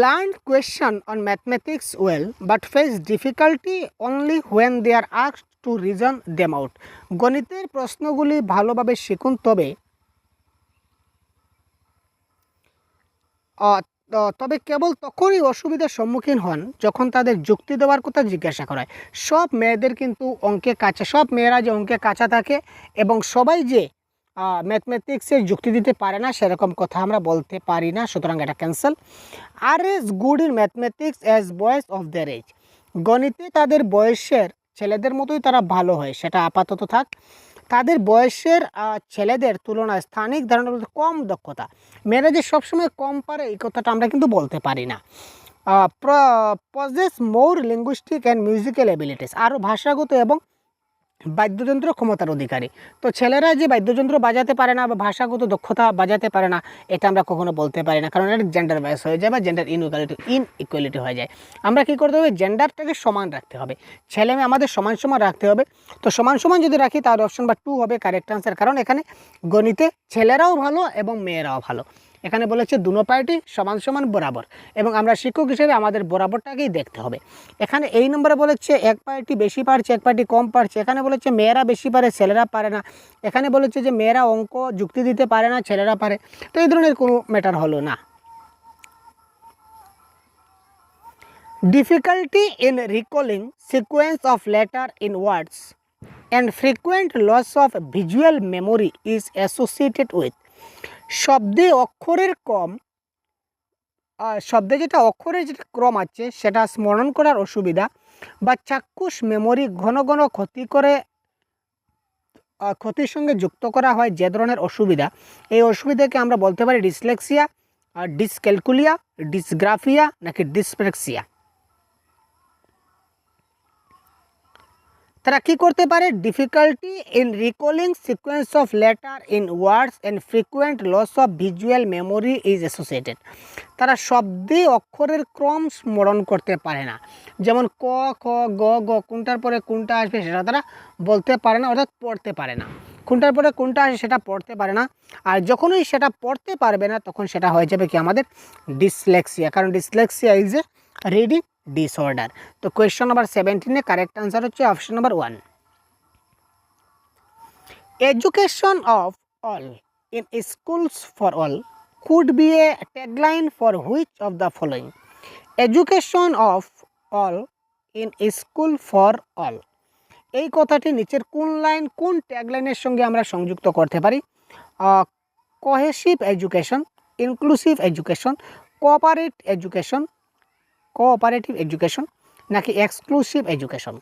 Learn question on mathematics well but face difficulty only when they are asked to reason them out. গণিতের প্রশ্নগুলি ভালোভাবে শিখুন, তবে কেবল তখনই অসুবিধার সম্মুখীন হন যখন তাদের যুক্তি দেওয়ার কথা জিজ্ঞাসা করা হয়। সব মেয়েদের কিন্তু অঙ্কে কাঁচা, সব মেয়েরা যে অঙ্কে কাঁচা থাকে এবং সবাই যে ম্যাথমেটিক্সে যুক্তি দিতে পারে না সেরকম কথা আমরা বলতে পারি না, সুতরাং এটা cancel. Are as good in mathematics as boys of their age, গণিতে তাদের বয়সের ছেলেদের মতোই তারা ভালো হয়, সেটা আপাতত থাক। তাদের বয়সের ছেলেদের তুলনায় স্থানিক ধারণার মধ্যে কম দক্ষতা, মেয়েরা যে সবসময় কম পারে এই কথাটা আমরা কিন্তু বলতে পারি না। Possess more linguistic and musical abilities, আরও ভাষাগত এবং বাদ্যযন্ত্র ক্ষমতার অধিকারী। তো ছেলেরা যে বাদ্যযন্ত্র বাজাতে পারে না বা ভাষাগত দক্ষতা বাজাতে পারে না এটা আমরা কখনো বলতে পারি না, কারণ এটা জেন্ডার বায়াস হয়ে যায় বা জেন্ডার ইনইকুয়ালিটি হয়ে যায়। আমরা কী করতে হবে, জেন্ডারটাকে সমান রাখতে হবে, ছেলে মেয়ে আমাদের সমান সমান রাখতে হবে। তো সমান সমান যদি রাখি তাহলে অপশন বা 2 হবে কারেক্ট আনসার, কারণ এখানে গণিতে ছেলেরাও ভালো এবং মেয়েরাও ভালো। এখানে বলেছে দুনো পার্টি সমান সমান বরাবর, এবং আমরা শিক্ষক হিসেবে আমাদের বরাবরটাকেই দেখতে হবে। এখানে এই নম্বরে বলেছে এক পার্টি বেশি পারছে এক পার্টি কম পারছে, এখানে বলেছে মেয়েরা বেশি পারে ছেলেরা পারে না, এখানে বলেছে যে মেয়েরা অঙ্ক যুক্তি দিতে পারে না ছেলেরা পারে, তো এই ধরনের কোনো ম্যাটার হলো না। Difficulty in recalling sequence of letter in words and frequent loss of visual memory is associated with, শব্দে অক্ষরের কম, শব্দে যেটা অক্ষরের যেটা ক্রম আছে সেটা স্মরণ করার অসুবিধা বা চাক্ষুষ মেমোরি ঘন ঘন ক্ষতির সঙ্গে যুক্ত করা হয় যে ধরনের অসুবিধা, এই অসুবিধাকে আমরা বলতে পারি ডিসলেক্সিয়া, ডিসক্যালকুলিয়া, ডিসগ্রাফিয়া নাকি ডিসপ্রেক্সিয়া। তারা কী করতে পারে, difficulty in recalling sequence of letter in words and frequent loss of visual memory is associated, তারা শব্দে অক্ষরের ক্রম স্মরণ করতে পারে না, যেমন ক খ গ গ কোনটার পরে কোনটা আসবে সেটা তারা বলতে পারে না, অর্থাৎ পড়তে পারে না, কোনটার পরে কোনটা আসে সেটা পড়তে পারে না। আর যখনই সেটা পড়তে পারবে না তখন সেটা হয়ে যাবে কি আমাদের ডিসলেক্সিয়া, কারণ dyslexia is a reading disorder. তো কোয়েশ্চন নাম্বার 17 কারেক্ট আনসার হচ্ছে option number 1। Education of all in schools for all could be a tagline for which of the following? Education of all in school for all, এই কথাটি নিচের কোন line কোন ট্যাগলাইনের সঙ্গে আমরা সংযুক্ত করতে পারি? Cohesive education, inclusive education, cooperative education নাকি এক্সক্লুসিভ এডুকেশন?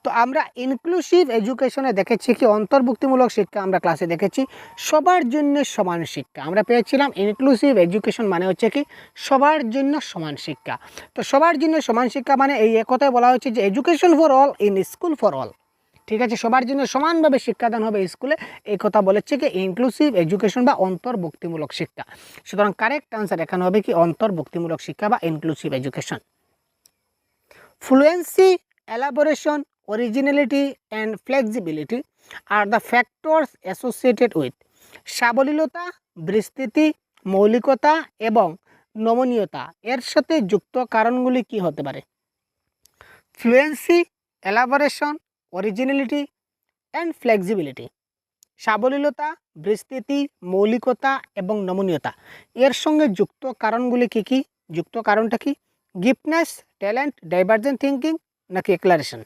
তো আমরা ইনক্লুসিভ এডুকেশনে দেখেছি কি, অন্তর্ভুক্তিমূলক শিক্ষা আমরা ক্লাসে দেখেছি সবার জন্য সমান শিক্ষা আমরা পেয়েছিলাম। ইনক্লুসিভ এডুকেশন মানে হচ্ছে কি সবার জন্য সমান শিক্ষা। তো সবার জন্য সমান শিক্ষা মানে এই কথায় বলা হচ্ছে যে education for all in school for all. ঠিক আছে, সবার জন্য সমানভাবে শিক্ষাদান হবে স্কুলে, এই কথা বলেছে কি ইনক্লুসিভ এডুকেশন বা অন্তর্ভুক্তিমূলক শিক্ষা। সুতরাং কারেক্ট আনসার এখানে হবে কি অন্তর্ভুক্তিমূলক শিক্ষা বা inclusive education. Fluency, elaboration, originality and flexibility are the factors associated with সাবলীলতা, বিস্তৃতি, মৌলিকতা এবং নমনীয়তা এর সাথে যুক্ত কারণগুলি কি হতে পারে? Fluency, elaboration, originality and flexibility, সাবলীলতা, বিস্তৃতি, মৌলিকতা এবং নমনীয়তা এর সঙ্গে যুক্ত কারণগুলি কি কি? যুক্ত কারণটা কি? গিফটনেস, ট্যালেন্ট, ডাইভার্জেন্ট থিঙ্কিং নাকি এক্লারেশন?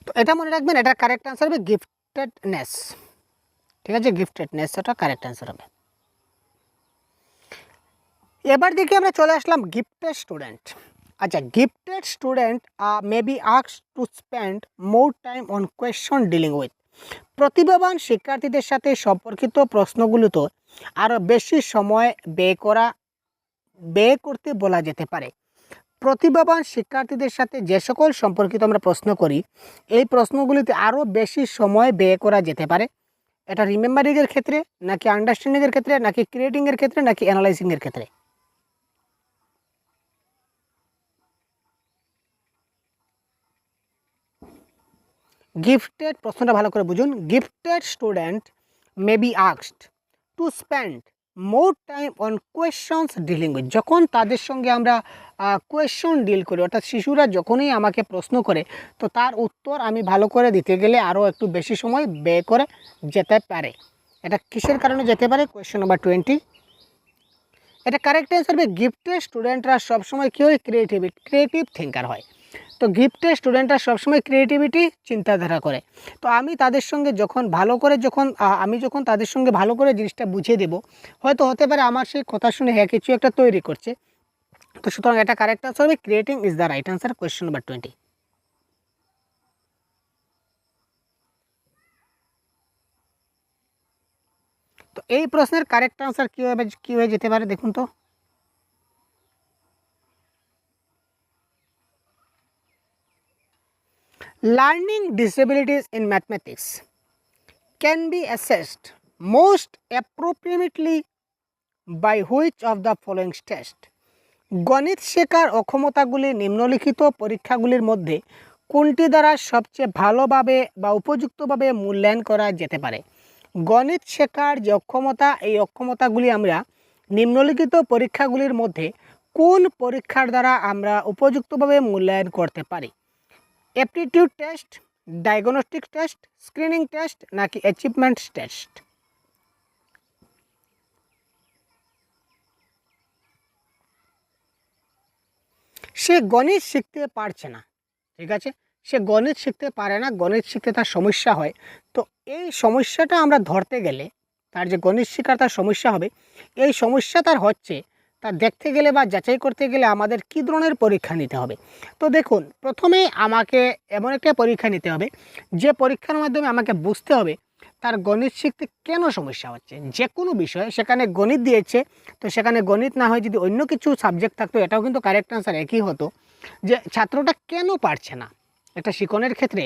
তো এটা মনে রাখবেন, এটা কারেক্ট আনসার হবে গিফটেডনেস। ঠিক আছে, গিফটেডনেস এটা কারেক্ট আনসার হবে। এবার দেখি আমরা চলে আসলাম গিফটেড স্টুডেন্ট। আচ্ছা, gifted student may be asked to spend more time on question dealing with. প্রতিভাবান শিক্ষার্থীদের সাথে সম্পর্কিত প্রশ্নগুলোতে আরও বেশি সময় ব্যয় করতে বলা যেতে পারে। প্রতিভাবান শিক্ষার্থীদের সাথে যে সকল সম্পর্কিত আমরা প্রশ্ন করি, এই প্রশ্নগুলিতে আরও বেশি সময় ব্যয় করা যেতে পারে। এটা রিমেম্বারিংয়ের ক্ষেত্রে নাকি আন্ডারস্ট্যান্ডিংয়ের ক্ষেত্রে নাকি ক্রিয়েটিংয়ের ক্ষেত্রে নাকি অ্যানালাইজিংয়ের ক্ষেত্রে? গিফটেড, প্রশ্নটা ভালো করে বুঝুন। Gifted student may be asked to spend more time on questions dealing with. যখন তাদের সঙ্গে আমরা কোয়েশ্চন ডিল করি, অর্থাৎ শিশুরা যখনই আমাকে প্রশ্ন করে, তো তার উত্তর আমি ভালো করে দিতে গেলে আরও একটু বেশি সময় ব্যয় করে যেতে পারে। এটা কিসের কারণে যেতে পারে? Question number 20। এটা কারেক্ট অ্যান্সার হবে গিফটেড স্টুডেন্টরা সবসময় কী হয়? ক্রিয়েটিভ থিঙ্কার হয়। তো গিফটেড স্টুডেন্টরা সবসময় ক্রিয়েটিভিটি চিন্তাধারা করে। তো আমি তাদের সঙ্গে যখন তাদের সঙ্গে ভালো করে জিনিসটা বুঝিয়ে দেব, হয়তো হতে পারে আমার সেই কথা শুনে হ্যাঁ কিছু একটা তৈরি করছে। তো সুতরাং এটা কারেক্ট আনসার হবে creating is the right answer, question number 20। তো এই প্রশ্নের কারেক্ট আনসার কী হয়ে যেতে পারে দেখুন তো। Learning disabilities in mathematics can be assessed most appropriately by which of the following test? গণিত শেখার অক্ষমতাগুলি নিম্নলিখিত পরীক্ষাগুলির মধ্যে কোনটি দ্বারা সবচেয়ে ভালোভাবে বা উপযুক্তভাবে মূল্যায়ন করা যেতে পারে? গণিত শেখার যে অক্ষমতা, এই অক্ষমতাগুলি আমরা নিম্নলিখিত পরীক্ষাগুলির মধ্যে কোন পরীক্ষার দ্বারা আমরা উপযুক্তভাবে মূল্যায়ন করতে পারি? Aptitude test, diagnostic test, screening test নাকি অ্যাচিভমেন্ট টেস্ট? সে গণিত শিখতে পারছে না, ঠিক আছে, সে গণিত শিখতে পারে না, গণিত শিখতে তার সমস্যা হয়। তো এই সমস্যাটা আমরা ধরতে গেলে, তার যে গণিত শেখার তার সমস্যা হবে, এই সমস্যা তার হচ্ছে, তা দেখতে গেলে বা যাচাই করতে গেলে আমাদের কী ধরনের পরীক্ষা নিতে হবে? তো দেখুন, প্রথমে আমাকে এমন একটা পরীক্ষা নিতে হবে যে পরীক্ষার মাধ্যমে আমাকে বুঝতে হবে তার গণিত শিখতে কেন সমস্যা হচ্ছে। যে কোনো বিষয়, সেখানে গণিত দিয়েছে, তো সেখানে গণিত না হয় যদি অন্য কিছু সাবজেক্ট থাকতো, এটাও কিন্তু কারেক্ট আনসার একই হতো, যে ছাত্রটা কেন পারছে না। একটা শিক্ষণের ক্ষেত্রে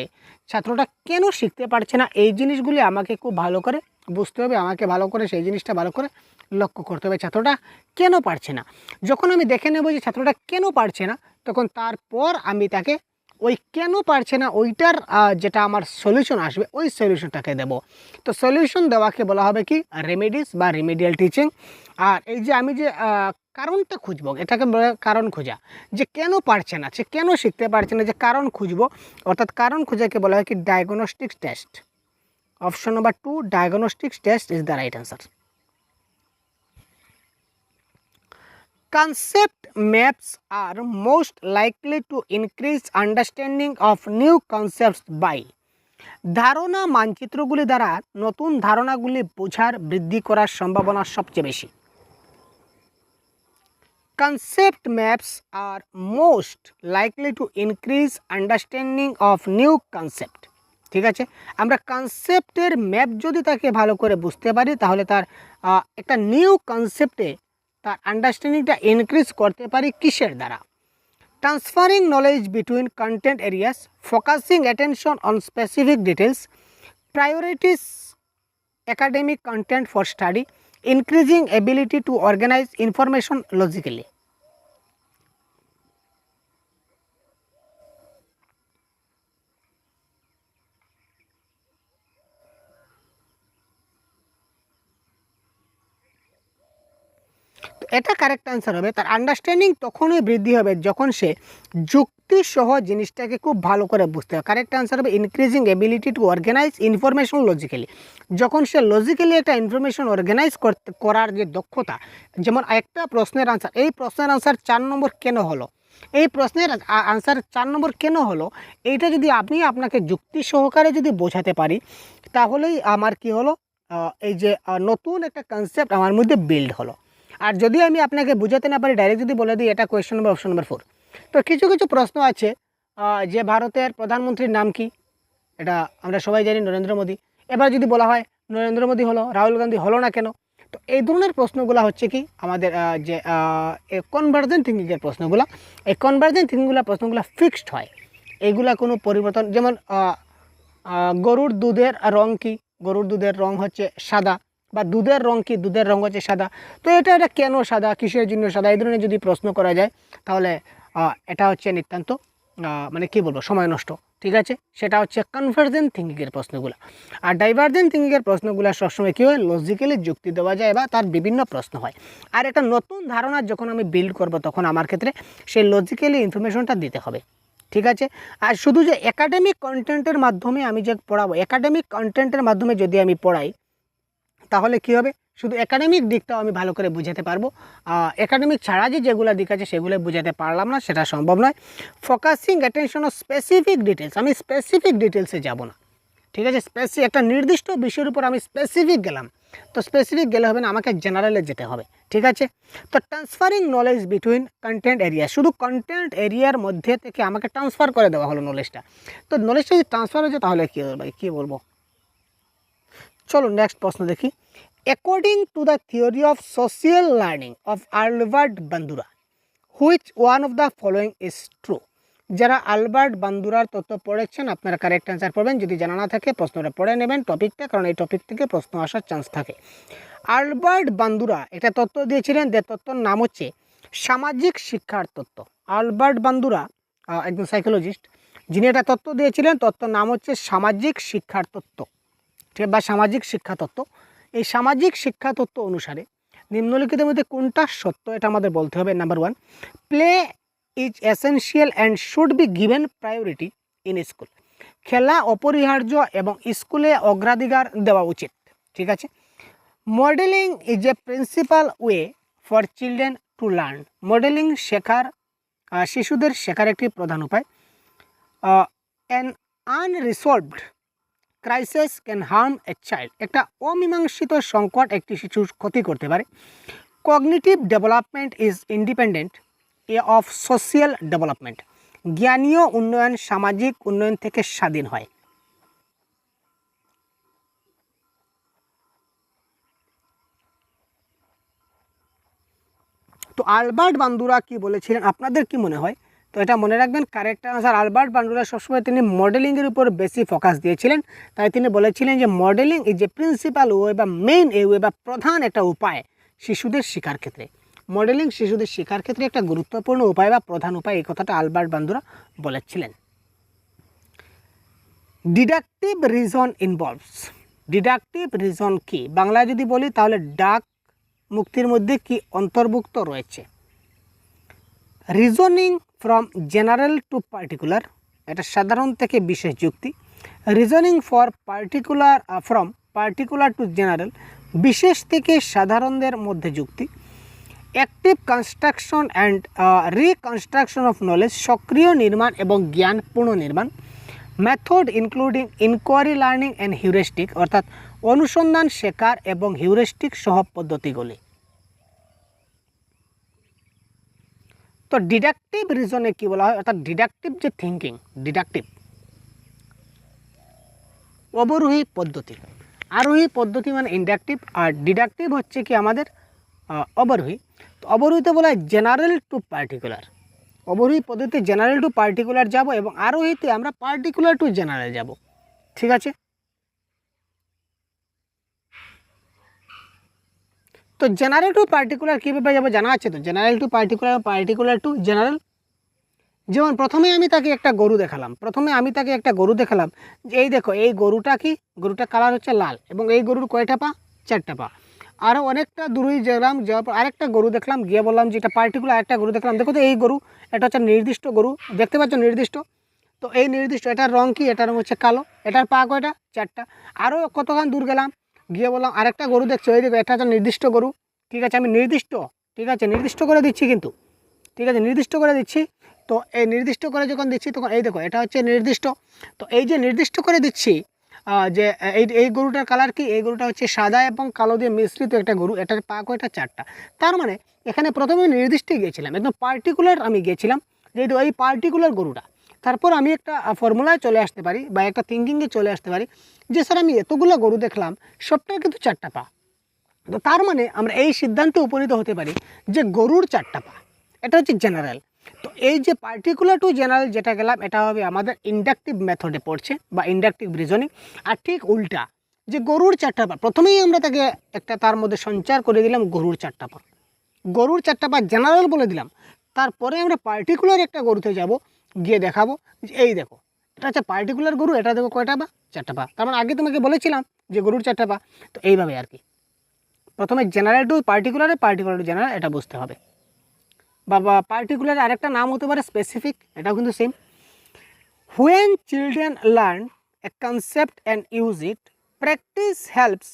ছাত্রটা কেন শিখতে পারছে না, এই জিনিসগুলি আমাকে খুব ভালো করে বুঝতে হবে, আমাকে ভালো করে সেই জিনিসটা ভালো করে লক্ষ্য করতে হবে, ছাত্রটা কেন পারছে না। যখন আমি দেখে নেব যে ছাত্রটা কেন পারছে না, তখন তারপর আমি তাকে ওই কেন পারছে না ওইটার যেটা আমার সলিউশন আসবে, ওই সলিউশনটাকে দেব। তো সলিউশন দেওয়াকে বলা হবে কি রেমেডিস বা রিমেডিয়াল টিচিং। আর এই যে আমি যে কারণটা খুঁজবো, এটাকে বলে কারণ খোঁজা, যে কেন পারছে না, সে কেন শিখতে পারছে না, যে কারণ খুঁজবো, অর্থাৎ কারণ খোঁজাকে বলা হয় কি diagnostic test. Option number 2, diagnostic test is the right answer. Concept maps are most likely to increase understanding of new concepts by ধারণা মানচিত্রগুলি দ্বারা নতুন ধারণাগুলি বোঝার বৃদ্ধি করার সম্ভাবনা সবচেয়ে বেশি। Concept maps are most likely to increase understanding of new concept। ঠিক আছে, আমরা কনসেপ্টের ম্যাপ যদি তাকে ভালো করে বুঝতে পারি তাহলে তার একটা নিউ কনসেপ্টে তার আন্ডারস্ট্যান্ডিংটা ইনক্রিজ করতে পারি কিসের দ্বারা? Transferring knowledge between content areas, focusing attention on specific details, priorities academic content for study, increasing ability to organize information logically। তো এটা কারেক্ট অ্যান্সার হবে। তার আন্ডারস্ট্যান্ডিং তখনই বৃদ্ধি হবে যখন সে যুক্তিসহ জিনিসটাকে খুব ভালো করে বুঝতে হবে। কারেক্ট অ্যান্সার হবে increasing ability to organise information logically. যখন সে লজিক্যালি একটা ইনফরমেশন অর্গানাইজ করার যে দক্ষতা, যেমন একটা প্রশ্নের আনসার, এই প্রশ্নের আনসার 4 নম্বর কেন হলো, এই প্রশ্নের আনসার 4 নম্বর কেন হলো, এইটা যদি আমি আপনাকে যুক্তি সহকারে যদি বোঝাতে পারি তাহলেই আমার কি হলো, এই যে নতুন একটা কনসেপ্ট আমার মধ্যে বিল্ড হলো। আর যদি আমি আপনাকে বুঝাতে না পারি, ডাইরেক্ট যদি বলে দিই এটা কোয়েশ্চেন নম্বর অপশন নম্বর 4। তো কিছু কিছু প্রশ্ন আছে যে ভারতের প্রধানমন্ত্রীর নাম কি, এটা আমরা সবাই জানি নরেন্দ্র মোদী। এবার যদি বলা হয় নরেন্দ্র মোদী হলো, রাহুল গান্ধী হলো না কেন? তো এই ধরনের প্রশ্নগুলো হচ্ছে কি আমাদের যে কনভার্জেন্ট থিঙ্কিংয়ের প্রশ্নগুলো, এই কনভার্জেন্ট থিঙ্কিংগুলো প্রশ্নগুলো ফিক্সড হয়, এইগুলা কোনো পরিবর্তন। যেমন গরুর দুধের রং কি, গরুর দুধের রং হচ্ছে সাদা, বা দুধের রং কি, দুধের রং হচ্ছে সাদা। তো এটা কেন সাদা, কিসের জন্য সাদা, এই ধরনের যদি প্রশ্ন করা যায় তাহলে এটা হচ্ছে নিতান্ত মানে কি বলবো, সময় নষ্ট। ঠিক আছে, সেটা হচ্ছে কনভার্জেন্ট থিঙ্কিংয়ের প্রশ্নগুলো। আর ডাইভার্জেন্ট থিঙ্কিংয়ের প্রশ্নগুলো সবসময় কী হয়, লজিক্যালি যুক্তি দেওয়া যায় বা তার বিভিন্ন প্রশ্ন হয়। আর একটা নতুন ধারণা যখন আমি বিল্ড করব তখন আমার ক্ষেত্রে সেই লজিক্যালি ইনফরমেশনটা দিতে হবে। ঠিক আছে, আর শুধু যে একাডেমিক কন্টেন্টের মাধ্যমে আমি যে পড়াবো, একাডেমিক কন্টেন্টের মাধ্যমে যদি আমি পড়াই তাহলে কী হবে, শুধু একাডেমিক দিকটাও আমি ভালো করে বুঝাতে পারবো, একাডেমিক ছাড়া যেগুলো দিক আছে সেগুলো বুঝাতে পারলাম না, সেটা সম্ভব নয়। Focusing attention of specific details, আমি স্পেসিফিক ডিটেলসে যাব না। ঠিক আছে, একটা নির্দিষ্ট বিষয়ের উপর আমি স্পেসিফিক গেলাম, তো স্পেসিফিক গেলে হবে না, আমাকে জেনারেলে যেতে হবে। ঠিক আছে, তো transferring knowledge between content area, শুধু কন্টেন্ট এরিয়ার মধ্যে থেকে আমাকে ট্রান্সফার করে দেওয়া হলো নলেজটা। তো নলেজটা যদি ট্রান্সফার হয়েছে তাহলে কী হবে ভাই, কী বলবো। চলো নেক্সট প্রশ্ন দেখি। According to the theory of social learning of Albert Bandura, which one of the following is true? যারা আলবার্ট বান্দুরার তত্ত্ব পড়েছেন আপনারা কারেক্ট অ্যান্সার পড়বেন, যদি জানা না থাকে প্রশ্নটা পড়ে নেবেন টপিকটা, কারণ এই টপিক থেকে প্রশ্ন আসার চান্স থাকে। আলবার্ট বান্দুরা একটা তত্ত্ব দিয়েছিলেন, যে তত্ত্বর নাম হচ্ছে সামাজিক শিক্ষার তত্ত্ব। আলবার্ট বান্দুরা একজন সাইকোলজিস্ট, যিনি একটা তত্ত্ব দিয়েছিলেন, তত্ত্বর নাম হচ্ছে সামাজিক শিক্ষার তত্ত্ব, ঠিক বা সামাজিক শিক্ষা তত্ত্ব। এই সামাজিক শিক্ষা তত্ত্ব অনুসারে নিম্নলিখিতের মধ্যে কোনটা সত্য, এটা আমাদের বলতে হবে। Number 1, play is essential and should be given priority in school. খেলা অপরিহার্য এবং স্কুলে অগ্রাধিকার দেওয়া উচিত। ঠিক আছে, modelling is a principal way for children to learn. মডেলিং শিশুদের শেখার একটি প্রধান উপায়। An unresolved crisis can harm a child. একটা অমীমাংসিত সংকট একটি শিশুর ক্ষতি করতে পারে। Cognitive development is independent of social development. জ্ঞানীয় উন্নয়ন সামাজিক উন্নয়ন থেকে স্বাধীন হয়। তো আলবার্ট বান্দুরা কি বলেছিলেন, আপনাদের কি মনে হয়? তো এটা মনে রাখবেন, কারেক্ট আনসার আলবার্ট বান্দুরা সবসময় তিনি মডেলিংয়ের উপর বেশি ফোকাস দিয়েছিলেন। তাই তিনি বলেছিলেন যে modelling is a principal way বা মেইন ওয়ে বা প্রধান একটা উপায় শিশুদের শেখার ক্ষেত্রে। মডেলিং শিশুদের শেখার ক্ষেত্রে একটা গুরুত্বপূর্ণ উপায় বা প্রধান উপায়, এই কথাটা আলবার্ট বান্দুরা বলেছিলেন। Deductive reason involves. Deductive reason কি, বাংলায় যদি বলি তাহলে ডাক মুক্তির মধ্যে কি অন্তর্ভুক্ত রয়েছে? Reasoning from general to particular, এটা সাধারণ থেকে বিশেষ যুক্তি। Reasoning for particular from particular to general, বিশেষ থেকে সাধারণদের মধ্যে যুক্তি। Active construction and reconstruction of knowledge, সক্রিয় নির্মাণ এবং জ্ঞান পুনর্নির্মাণ। Method including inquiry learning and heuristic, অর্থাৎ অনুসন্ধান, শেখার এবং হিউরিস্টিক সহ পদ্ধতিগুলি। তো ডিডাকটিভ রিজনে কি বলা হয়, অর্থাৎ ডিডাকটিভ যে থিঙ্কিং, ডিডাকটিভ অবরোহী পদ্ধতি, আরোহী পদ্ধতি মানে ইন্ডাকটিভ, আর ডিডাকটিভ হচ্ছে কি আমাদের অবরোহী। তো অবরোহীতে বলা হয় জেনারেল টু পার্টিকুলার। অবরোহী পদ্ধতিতে জেনারেল টু পার্টিকুলার যাব এবং আরোহীতে আমরা পার্টিকুলার টু জেনারেল যাব। ঠিক আছে, তো জেনারেল টু পার্টিকুলার কীভাবে যাবো জানা আছে? তো general to particular, particular to general. যেমন প্রথমে আমি তাকে একটা গরু দেখালাম, যে এই দেখো এই গরুটা কি, গরুটার কালার হচ্ছে লাল এবং এই গরুর কয়টা পা? 4টা পা। আরও অনেকটা দূরে গেলাম, যাওয়ার পর আরেকটা গরু দেখলাম, গিয়ে বললাম যে এটা পার্টিকুলার আরেকটা গরু দেখলাম, দেখো তো এই গরু, এটা হচ্ছে নির্দিষ্ট গরু, দেখতে পাচ্ছ নির্দিষ্ট। তো এই নির্দিষ্ট, এটার রং কি? এটার রং হচ্ছে কালো, এটার পা কয়টা? 4টা। আরও কতক্ষণ দূর গেলাম, গিয়ে বললাম আরেকটা গরু দেখছো, এই দেখো এটা হচ্ছে নির্দিষ্ট গরু। ঠিক আছে, আমি নির্দিষ্ট, ঠিক আছে নির্দিষ্ট করে দিচ্ছি কিন্তু, ঠিক আছে নির্দিষ্ট করে দিচ্ছি। তো এই নির্দিষ্ট করে যখন দিচ্ছি তখন এই দেখো এটা হচ্ছে নির্দিষ্ট। তো এই যে নির্দিষ্ট করে দিচ্ছি যে এই গরুটার কালার কি? এই গরুটা হচ্ছে সাদা এবং কালো দিয়ে মিশ্রিত একটা গরু, এটার পা কয়টা? 4টা। তার মানে এখানে প্রথমে নির্দিষ্টই গিয়েছিলাম, একদম পার্টিকুলার আমি গিয়েছিলাম, যেহেতু এই পার্টিকুলার গরুটা। তারপর আমি একটা ফর্মুলায় চলে আসতে পারি বা একটা থিঙ্কিংয়ে চলে আসতে পারি যে স্যার আমি এতগুলো গরু দেখলাম, সবটার কিন্তু 4টা পা। তো তার মানে আমরা এই সিদ্ধান্তে উপনীত হতে পারি যে গরুর 4টা পা। এটা হচ্ছে জেনারেল। তো এই যে পার্টিকুলার টু জেনারেল যেটা গেলাম, এটা হবে আমাদের ইন্ডাকটিভ মেথডে পড়ছে বা ইন্ডাকটিভ রিজনিং। আর ঠিক উল্টা, যে গরুর 4টা পা, প্রথমেই আমরা তাকে একটা তার মধ্যে সঞ্চার করে দিলাম গরুর 4টা পা, গরুর 4টা পা জেনারেল বলে দিলাম। তারপরে আমরা পার্টিকুলার একটা গরুতে যাব, গিয়ে দেখাবো যে এই দেখো এটা হচ্ছে পার্টিকুলার গরু, এটা দেখো কয়টা পা? 4টা পা। তার মানে আগে তোমাকে বলেছিলাম যে গরুর 4টা পা। তো এইভাবে আর কি, প্রথমে জেনারেল টু পার্টিকুলারে, পার্টিকুলার টু জেনারেল, এটা বুঝতে হবে। বা পার্টিকুলার আরেকটা নাম হতে পারে স্পেসিফিক, এটাও কিন্তু same. When children learn a concept and use it, practice helps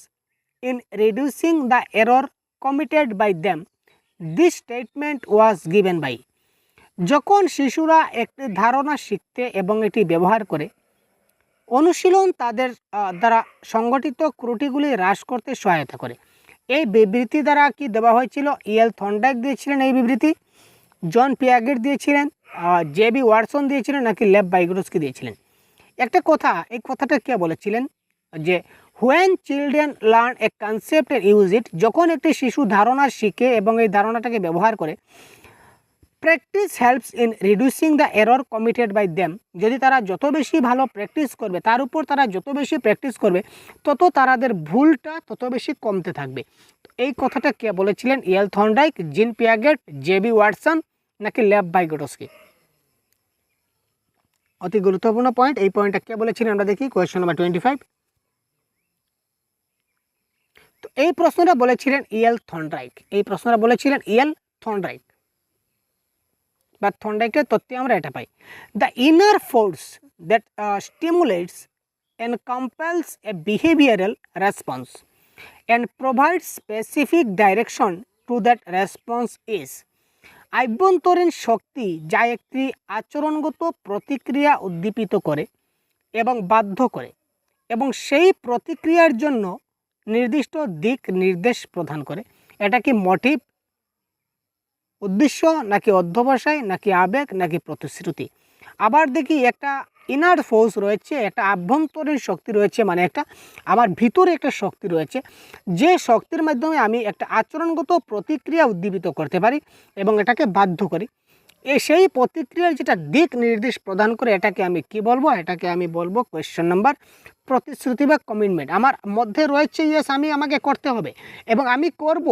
in reducing the error committed by them. This statement was given by, যখন শিশুরা একটি ধারণা শিখতে এবং এটি ব্যবহার করে, অনুশীলন তাদের দ্বারা সংগঠিত ত্রুটিগুলি হ্রাস করতে সহায়তা করে। এই বিবৃতি দ্বারা কি দেওয়া হয়েছিল? ইএল থর্নডাইক দিয়েছিলেন এই বিবৃতি, জন পিয়াগেট দিয়েছিলেন, জেবি ওয়াটসন দিয়েছিলেন, নাকি লেভ ভাইগোটস্কি দিয়েছিলেন? একটা কথা, এই কথাটা কে বলেছিলেন যে when children learn a concept and use it, যখন একটি শিশু ধারণা শিখে এবং এই ধারণাটাকে ব্যবহার করে, practice helps in reducing the error committed by them, যদি তারা যত বেশি ভালো প্র্যাকটিস করবে, তার উপর তারা যত বেশি প্র্যাকটিস করবে, তত তাদের ভুলটা তত বেশি কমতে থাকবে। তো এই কথাটা কে বলেছিলেন? ইএল থর্নডাইক, জিন পিয়াগেট, জেবি ওয়াটসন, নাকি লেভ ভাইগোটস্কি? অতি গুরুত্বপূর্ণ পয়েন্ট, এই পয়েন্টটা কে বলেছিলেন আমরা দেখি, কোয়েশ্চন নাম্বার 25। তো এই প্রশ্নটা বলেছিলেন ইএল থর্নডাইক, এই প্রশ্নটা বলেছিলেন ইএল থর্নডাইক বা থর্নডাইকের তত্ত্বে আমরা এটা পাই। The inner force that stimulates and compels a behavioral response and provides specific direction to that response is, আভ্যন্তরীণ শক্তি যা একটি আচরণগত প্রতিক্রিয়া উদ্দীপিত করে এবং বাধ্য করে এবং সেই প্রতিক্রিয়ার জন্য নির্দিষ্ট দিক নির্দেশ প্রদান করে। এটা কি মোটিভ, উদ্দেশ্য, নাকি অধ্যবসায়, নাকি আবেগ, নাকি প্রতিশ্রুতি? আবার দেখি একটা ইনার ফোর্স রয়েছে, একটা আভ্যন্তরীণ শক্তি রয়েছে, মানে একটা আমার ভিতরে একটা শক্তি রয়েছে, যে শক্তির মাধ্যমে আমি একটা আচরণগত প্রতিক্রিয়া উদ্দীপিত করতে পারি এবং এটাকে বাধ্য করি। সেই প্রতিক্রিয়ার যেটা দিক নির্দেশ প্রদান করে, এটাকে আমি কি বলবো? এটাকে আমি বলবো কোয়েশ্চন নাম্বার প্রতিশ্রুতি বা কমিটমেন্ট। আমার মধ্যে রয়েছে ইয়েস আমাকে করতে হবে এবং আমি করব,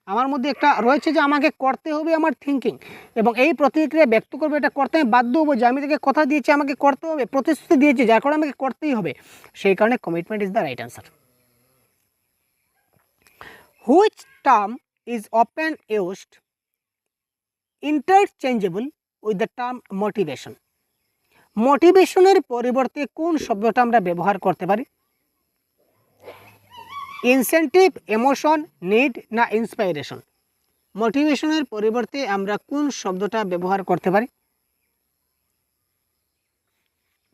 আমার মধ্যে একটা রয়েছে যে আমাকে করতে হবে, আমার থিঙ্কিং, এবং এই প্রতিক্রিয়া ব্যক্ত করবে, এটা করতে আমি বাধ্য হবো, যে আমি তাকে কথা দিয়েছি আমাকে করতে হবে, প্রতিশ্রুতি দিয়েছি, যার কারণে আমাকে করতেই হবে। সেই কারণে commitment is the right answer. Which term is often used interchangeable with the term motivation? মোটিভেশনের পরিবর্তে কোন শব্দটা আমরা ব্যবহার করতে পারি? ইনসেন্টিভ, ইমোশন, নিড, না ইন্সপাইরেশন? মোটিভেশনের পরিবর্তে আমরা কোন শব্দটা ব্যবহার করতে পারি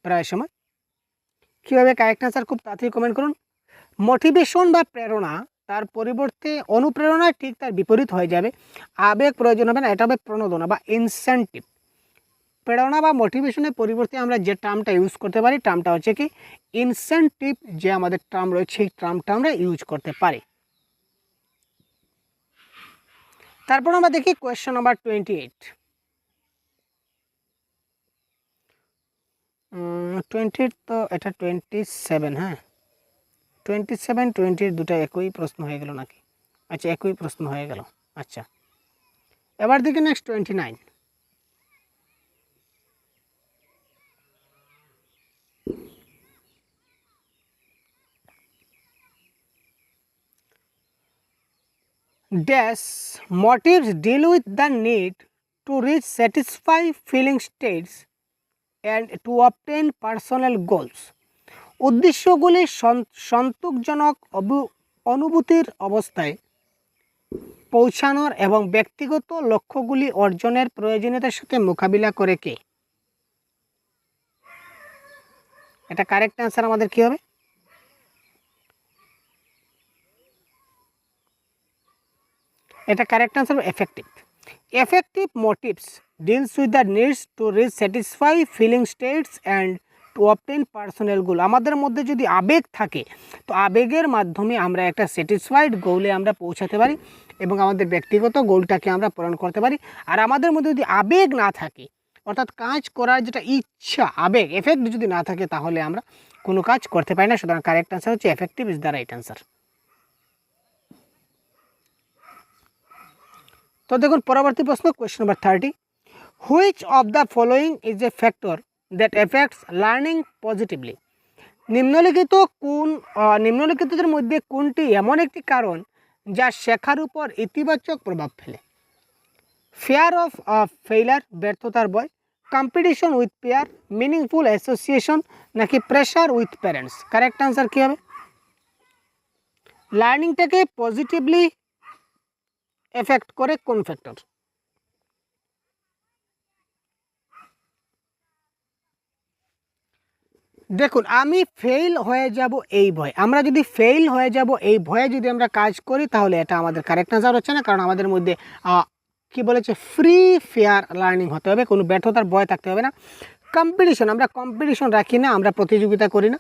প্রায় সময়? কীভাবে? কারেক্ট অ্যান্সার খুব তাড়াতাড়ি কমেন্ট করুন। মোটিভেশন বা প্রেরণা, তার পরিবর্তে অনুপ্রেরণা ঠিক তার বিপরীত হয়ে যাবে। আবেগ প্রয়োজন হবে না, এটা হবে প্রণোদনা বা ইনসেন্টিভ। প্রেরণা বা মোটিভেশনের পরিবর্তে আমরা যে টার্মটা ইউজ করতে পারি, টার্মটা হচ্ছে কি ইনসেন্টিভ। যে আমাদের টার্ম রয়েছে সেই টার্মটা আমরা ইউজ করতে পারি। তারপর আমরা দেখি কোয়েশ্চেন নাম্বার 28। 20 তো এটা 27, হ্যাঁ 27 20 দুটো একই প্রশ্ন হয়ে গেল নাকি? আচ্ছা, একই প্রশ্ন হয়ে গেল। আচ্ছা, এবার দেখি next 29। Dash motives deal with the need to reach satisfy feeling states and to obtain personal goals. উদ্দেশ্যগুলি সন্তোষজনক অনুভূতির অবস্থায় পৌঁছানোর এবং ব্যক্তিগত লক্ষ্যগুলি অর্জনের প্রয়োজনীয়তার সাথে মোকাবিলা করে কে? এটা কারেক্ট অ্যান্সার আমাদের কি হবে? এটা correct answer effective. Effective motives deals with the needs to reach satisfy feeling states and to obtain personal goal. আমাদের মধ্যে যদি আবেগ থাকে তো আবেগের মাধ্যমে আমরা একটা স্যাটিসফাইড গোলে আমরা পৌঁছাতে পারি এবং আমাদের ব্যক্তিগত গোলটাকে আমরা পূরণ করতে পারি। আর আমাদের মধ্যে যদি আবেগ না থাকে, অর্থাৎ কাজ করার যেটা ইচ্ছা, আবেগ এফেক্ট যদি না থাকে, তাহলে আমরা কোনো কাজ করতে পারি না। সুতরাং কারেক্ট অ্যান্সার হচ্ছে effective is the right answer. তো দেখুন পরবর্তী প্রশ্ন, question number 30। Which of the following is a factor that affects learning positively? নিম্নলিখিতদের মধ্যে কোনটি এমন একটি কারণ যা শেখার উপর ইতিবাচক প্রভাব ফেলে? ফিয়ার অফ ফেইলার, ব্যর্থতার ভয়, competition with peer, meaningful association, নাকি pressure with parents? Correct answer কী হবে? লার্নিংটাকে পজিটিভলি এফেক্ট করে কোন ফ্যাক্টর? দেখুন, আমি ফেল হয়ে যাব এই ভয়, আমরা যদি ফেল হয়ে যাব এই ভয়ে যদি আমরা কাজ করি তাহলে এটা আমাদের কারেক্ট অ্যান্সার হচ্ছে না। কারণ আমাদের মধ্যে কি বলেছে, ফ্রি ফেয়ার লার্নিং হতে হবে, কোনো ব্যর্থতার ভয় থাকতে হবে না। কম্পিটিশন, আমরা কম্পিটিশন রাখি না, আমরা প্রতিযোগিতা করি না,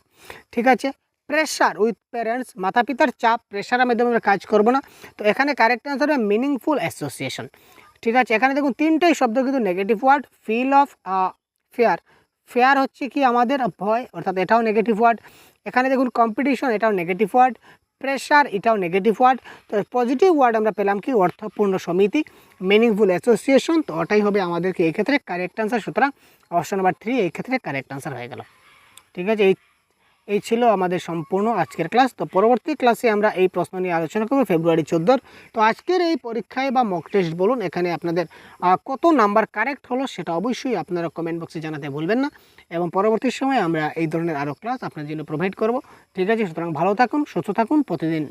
ঠিক আছে। প্রেশার উইথ প্যারেন্টস, মাতা পিতার চাপ, প্রেশারের মাধ্যমে আমরা কাজ করব না। তো এখানে কারেক্ট অ্যান্সার হবে মিনিংফুল অ্যাসোসিয়েশন, ঠিক আছে। এখানে দেখুন তিনটেই শব্দ কিন্তু negative word. Feel of fear, fear হচ্ছে কি আমাদের ভয়, অর্থাৎ এটাও নেগেটিভ ওয়ার্ড। এখানে দেখুন কম্পিটিশন, এটাও নেগেটিভ ওয়ার্ড। প্রেশার, এটাও নেগেটিভ ওয়ার্ড। তো পজিটিভ ওয়ার্ড আমরা পেলাম কি, অর্থপূর্ণ সমিতি, মিনিংফুল অ্যাসোসিয়েশন। তো ওটাই হবে আমাদেরকে এই ক্ষেত্রে কারেক্ট অ্যান্সার। সুতরাং অপশন নাম্বার 3 এই ক্ষেত্রে কারেক্ট অ্যান্সার হয়ে গেল, ঠিক আছে। এই ছিল আমাদের সম্পূর্ণ আজকের ক্লাস। তো পরবর্তী ক্লাসে আমরা এই প্রশ্ন নিয়ে আলোচনা করব ফেব্রুয়ারি 14। তো আজকের এই পরীক্ষায় বা মক টেস্ট বলুন, এখানে আপনাদের কত নাম্বার কারেক্ট হলো সেটা অবশ্যই আপনারা কমেন্ট বক্সে জানাতে ভুলবেন না। এবং পরবর্তী সময়ে আমরা এই ধরনের আরও ক্লাস আপনার জন্য প্রোভাইড করব, ঠিক আছে। সুতরাং ভালো থাকুন, সুস্থ থাকুন, প্রতিদিন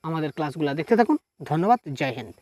আমাদের ক্লাসগুলো দেখতে থাকুন। ধন্যবাদ, জয় হিন্দ।